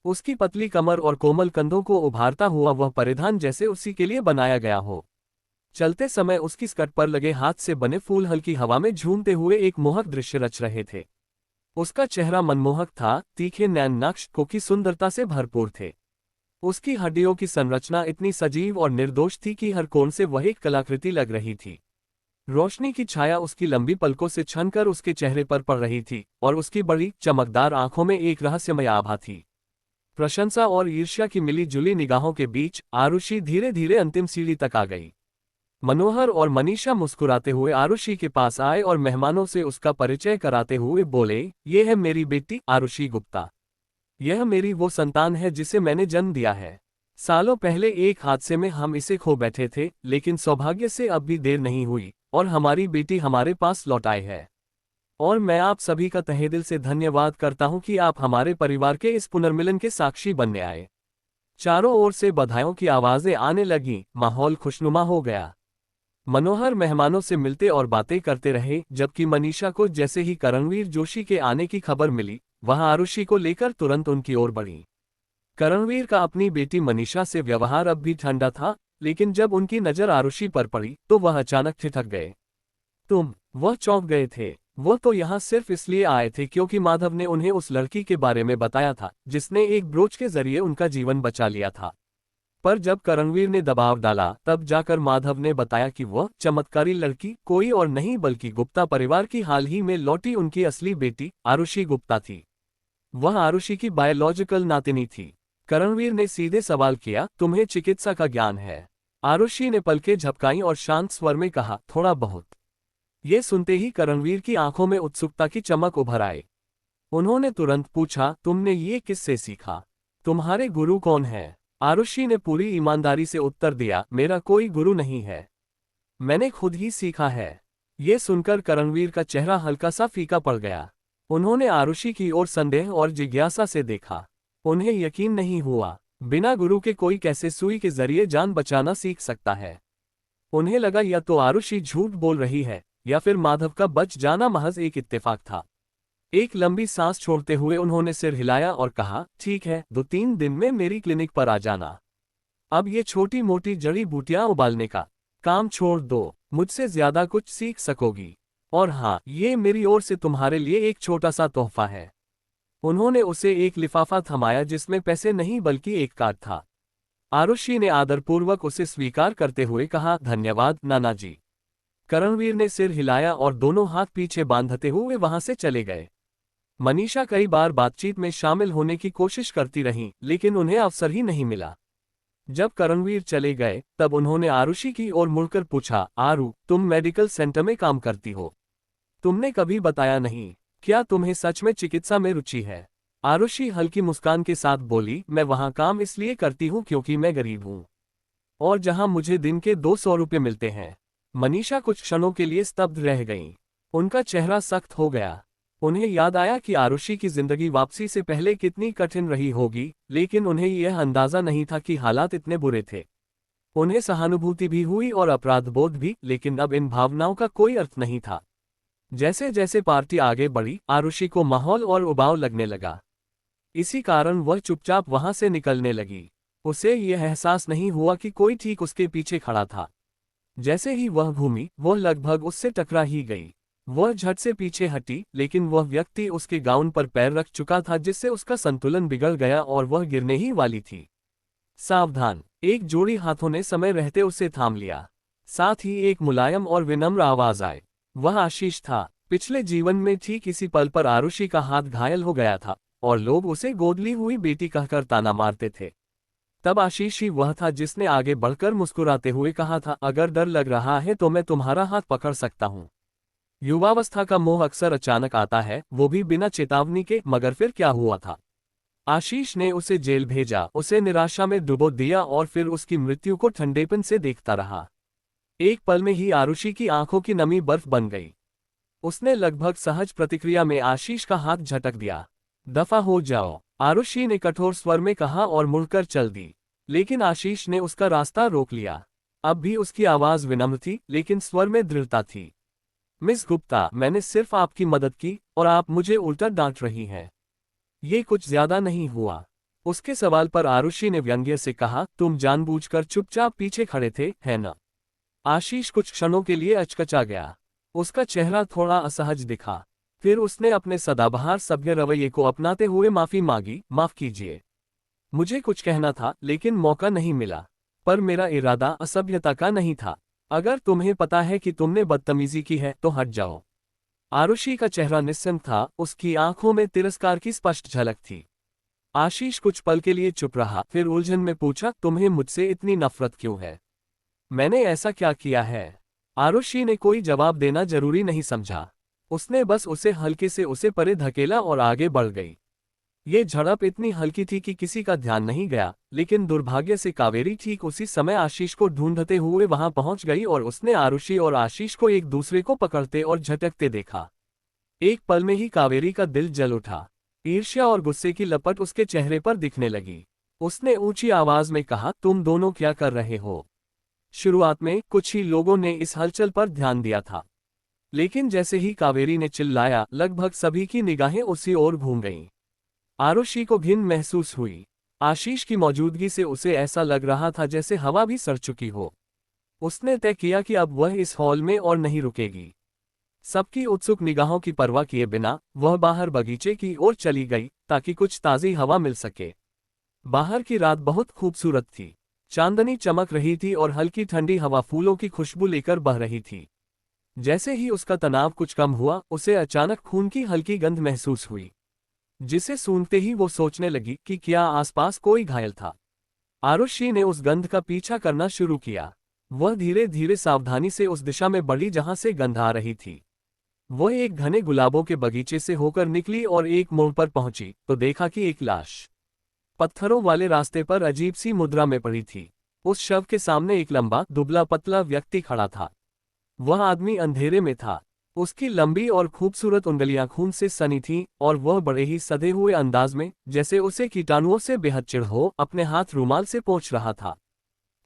उसकी पतली कमर और कोमल कंधों को उभारता हुआ वह परिधान जैसे उसी के लिए बनाया गया हो। चलते समय उसकी स्कर्ट पर लगे हाथ से बने फूल हल्की हवा में झूमते हुए एक मोहक दृश्य रच रहे थे। उसका चेहरा मनमोहक था, तीखे नैन नक्श की सुंदरता से भरपूर थे। उसकी हड्डियों की संरचना इतनी सजीव और निर्दोष थी कि हर कोण से वह एक कलाकृति लग रही थी। रोशनी की छाया उसकी लंबी पलकों से छनकर उसके चेहरे पर पड़ रही थी और उसकी बड़ी चमकदार आंखों में एक रहस्यमय आभा थी। प्रशंसा और ईर्ष्या की मिली जुली निगाहों के बीच आरुषि धीरे धीरे अंतिम सीढ़ी तक आ गई। मनोहर और मनीषा मुस्कुराते हुए आरुषि के पास आए और मेहमानों से उसका परिचय कराते हुए बोले, ये है मेरी बेटी आरुषि गुप्ता। यह मेरी वो संतान है जिसे मैंने जन्म दिया है। सालों पहले एक हादसे में हम इसे खो बैठे थे, लेकिन सौभाग्य से अब भी देर नहीं हुई और हमारी बेटी हमारे पास लौट आई है। और मैं आप सभी का तहे दिल से धन्यवाद करता हूं कि आप हमारे परिवार के इस पुनर्मिलन के साक्षी बनने आए। चारों ओर से बधाइयों की आवाजें आने लगीं, माहौल खुशनुमा हो गया। मनोहर मेहमानों से मिलते और बातें करते रहे, जबकि मनीषा को जैसे ही करणवीर जोशी के आने की खबर मिली, वह आरुषि को लेकर तुरंत उनकी ओर बढ़ी। करणवीर का अपनी बेटी मनीषा से व्यवहार अब भी ठंडा था, लेकिन जब उनकी नजर आरुषि पर पड़ी तो वह अचानक ठिठक गए। वह चौंक गए थे। वो तो यहाँ सिर्फ इसलिए आए थे क्योंकि माधव ने उन्हें उस लड़की के बारे में बताया था जिसने एक ब्रोच के जरिए उनका जीवन बचा लिया था। पर जब करणवीर ने दबाव डाला, तब जाकर माधव ने बताया कि वह चमत्कारी लड़की कोई और नहीं बल्कि गुप्ता परिवार की हाल ही में लौटी उनकी असली बेटी आरुषि गुप्ता थी। वह आरुषि की बायोलॉजिकल नातिनी थी। करणवीर ने सीधे सवाल किया, तुम्हें चिकित्सा का ज्ञान है? आरुषि ने पलकें झपकाईं और शांत स्वर में कहा, थोड़ा बहुत। ये सुनते ही करणवीर की आंखों में उत्सुकता की चमक उभर आई। उन्होंने तुरंत पूछा, तुमने ये किससे सीखा? तुम्हारे गुरु कौन है? आरुषि ने पूरी ईमानदारी से उत्तर दिया, मेरा कोई गुरु नहीं है, मैंने खुद ही सीखा है। ये सुनकर करणवीर का चेहरा हल्का सा फीका पड़ गया। उन्होंने आरुषि की ओर संदेह और जिज्ञासा से देखा। उन्हें यकीन नहीं हुआ। बिना गुरु के कोई कैसे सुई के जरिए जान बचाना सीख सकता है। उन्हें लगा या तो आरुषि झूठ बोल रही है या फिर माधव का बच जाना महज एक इत्तेफाक था। एक लंबी सांस छोड़ते हुए उन्होंने सिर हिलाया और कहा, ठीक है, 2-3 दिन में मेरी क्लिनिक पर आ जाना। अब ये छोटी मोटी जड़ी बूटियां उबालने का काम छोड़ दो, मुझसे ज्यादा कुछ सीख सकोगी। और हाँ, ये मेरी ओर से तुम्हारे लिए एक छोटा सा तोहफा है। उन्होंने उसे एक लिफाफा थमाया जिसमें पैसे नहीं बल्कि एक कार्ड था। आरुषि ने आदरपूर्वक उसे स्वीकार करते हुए कहा, धन्यवाद नाना जी। करणवीर ने सिर हिलाया और दोनों हाथ पीछे बांधते हुए वहां से चले गए। मनीषा कई बार बातचीत में शामिल होने की कोशिश करती रहीं, लेकिन उन्हें अवसर ही नहीं मिला। जब करणवीर चले गए तब उन्होंने आरुषि की ओर मुड़कर पूछा, आरु, तुम मेडिकल सेंटर में काम करती हो? तुमने कभी बताया नहीं। क्या तुम्हें सच में चिकित्सा में रुचि है? आरुषि हल्की मुस्कान के साथ बोली, मैं वहां काम इसलिए करती हूं क्योंकि मैं गरीब हूं और जहां मुझे दिन के 200 रुपये मिलते हैं। मनीषा कुछ क्षणों के लिए स्तब्ध रह गईं। उनका चेहरा सख्त हो गया। उन्हें याद आया कि आरुषि की जिंदगी वापसी से पहले कितनी कठिन रही होगी, लेकिन उन्हें यह अंदाजा नहीं था कि हालात इतने बुरे थे। उन्हें सहानुभूति भी हुई और अपराधबोध भी, लेकिन अब इन भावनाओं का कोई अर्थ नहीं था। जैसे जैसे पार्टी आगे बढ़ी, आरुषि को माहौल और उबाऊ लगने लगा। इसी कारण वह चुपचाप वहां से निकलने लगी। उसे यह एहसास नहीं हुआ कि कोई ठीक उसके पीछे खड़ा था। जैसे ही वह घूमी, वह लगभग उससे टकरा ही गई। वह झट से पीछे हटी, लेकिन वह व्यक्ति उसके गाउन पर पैर रख चुका था जिससे उसका संतुलन बिगड़ गया और वह गिरने ही वाली थी। सावधान! एक जोड़ी हाथों ने समय रहते उसे थाम लिया। साथ ही एक मुलायम और विनम्र आवाज आई। वह आशीष था। पिछले जीवन में ठीक इसी पल पर आरुषि का हाथ घायल हो गया था और लोग उसे गोद ली हुई बेटी कहकर ताना मारते थे। तब आशीष ही वह था जिसने आगे बढ़कर मुस्कुराते हुए कहा था, अगर डर लग रहा है तो मैं तुम्हारा हाथ पकड़ सकता हूँ। युवावस्था का मोह अक्सर अचानक आता है, वो भी बिना चेतावनी के। मगर फिर क्या हुआ था? आशीष ने उसे जेल भेजा, उसे निराशा में डुबो दिया और फिर उसकी मृत्यु को ठंडेपन से देखता रहा। एक पल में ही आरुषि की आंखों की नमी बर्फ बन गई। उसने लगभग सहज प्रतिक्रिया में आशीष का हाथ झटक दिया। दफा हो जाओ, आरुषि ने कठोर स्वर में कहा और मुड़कर चल दी। लेकिन आशीष ने उसका रास्ता रोक लिया। अब भी उसकी आवाज विनम्र थी, लेकिन स्वर में दृढ़ता थी। मिस गुप्ता, मैंने सिर्फ आपकी मदद की और आप मुझे उल्टा डांट रही हैं। ये कुछ ज्यादा नहीं हुआ? उसके सवाल पर आरुषि ने व्यंग्य से कहा, तुम जानबूझकर चुपचाप पीछे खड़े थे, है न? आशीष कुछ क्षणों के लिए अचकचा गया। उसका चेहरा थोड़ा असहज दिखा। फिर उसने अपने सदाबहार सभ्य रवैये को अपनाते हुए माफी मांगी, माफ कीजिए, मुझे कुछ कहना था लेकिन मौका नहीं मिला। पर मेरा इरादा असभ्यता का नहीं था। अगर तुम्हें पता है कि तुमने बदतमीजी की है तो हट जाओ। आरुषि का चेहरा निस्संग था, उसकी आंखों में तिरस्कार की स्पष्ट झलक थी। आशीष कुछ पल के लिए चुप रहा, फिर उलझन में पूछा, तुम्हें मुझसे इतनी नफरत क्यों है? मैंने ऐसा क्या किया है? आरुषि ने कोई जवाब देना जरूरी नहीं समझा। उसने बस उसे हल्के से उसे परे धकेला और आगे बढ़ गई। ये झड़प इतनी हल्की थी कि किसी का ध्यान नहीं गया, लेकिन दुर्भाग्य से कावेरी ठीक उसी समय आशीष को ढूंढते हुए वहां पहुंच गई और उसने आरुषि और आशीष को एक दूसरे को पकड़ते और झटकते देखा। एक पल में ही कावेरी का दिल जल उठा। ईर्ष्या और गुस्से की लपट उसके चेहरे पर दिखने लगी। उसने ऊंची आवाज में कहा, तुम दोनों क्या कर रहे हो? शुरुआत में कुछ ही लोगों ने इस हलचल पर ध्यान दिया था, लेकिन जैसे ही कावेरी ने चिल्लाया, लगभग सभी की निगाहें उसी ओर घूम गईं। आरुषि को घिन महसूस हुई। आशीष की मौजूदगी से उसे ऐसा लग रहा था जैसे हवा भी सड़ चुकी हो। उसने तय किया कि अब वह इस हॉल में और नहीं रुकेगी। सबकी उत्सुक निगाहों की परवाह किए बिना वह बाहर बगीचे की ओर चली गई ताकि कुछ ताज़ी हवा मिल सके। बाहर की रात बहुत खूबसूरत थी। चांदनी चमक रही थी और हल्की ठंडी हवा फूलों की खुशबू लेकर बह रही थी। जैसे ही उसका तनाव कुछ कम हुआ, उसे अचानक खून की हल्की गंध महसूस हुई, जिसे सूंघते ही वो सोचने लगी कि क्या आसपास कोई घायल था। आरुषि ने उस गंध का पीछा करना शुरू किया। वह धीरे धीरे सावधानी से उस दिशा में बढ़ी जहां से गंध आ रही थी। वह एक घने गुलाबों के बगीचे से होकर निकली और एक मोड़ पर पहुंची तो देखा कि एक लाश पत्थरों वाले रास्ते पर अजीब सी मुद्रा में पड़ी थी। उस शव के सामने एक लंबा, दुबला पतला व्यक्ति खड़ा था। वह आदमी अंधेरे में था, उसकी लंबी और खूबसूरत उंगलियां खून से सनी थीं और वह बड़े ही सधे हुए अंदाज में, जैसे उसे कीटाणुओं से बेहद चिढ़ हो, अपने हाथ रूमाल से पोंछ रहा था।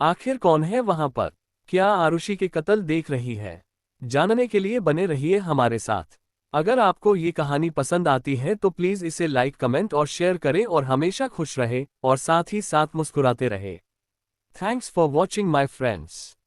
आखिर कौन है वहां पर? क्या आरुषि के कत्ल देख रही है? जानने के लिए बने रहिए हमारे साथ। अगर आपको ये कहानी पसंद आती है तो प्लीज इसे लाइक, कमेंट और शेयर करें और हमेशा खुश रहे और साथ ही साथ मुस्कुराते रहे। Thanks for watching my friends.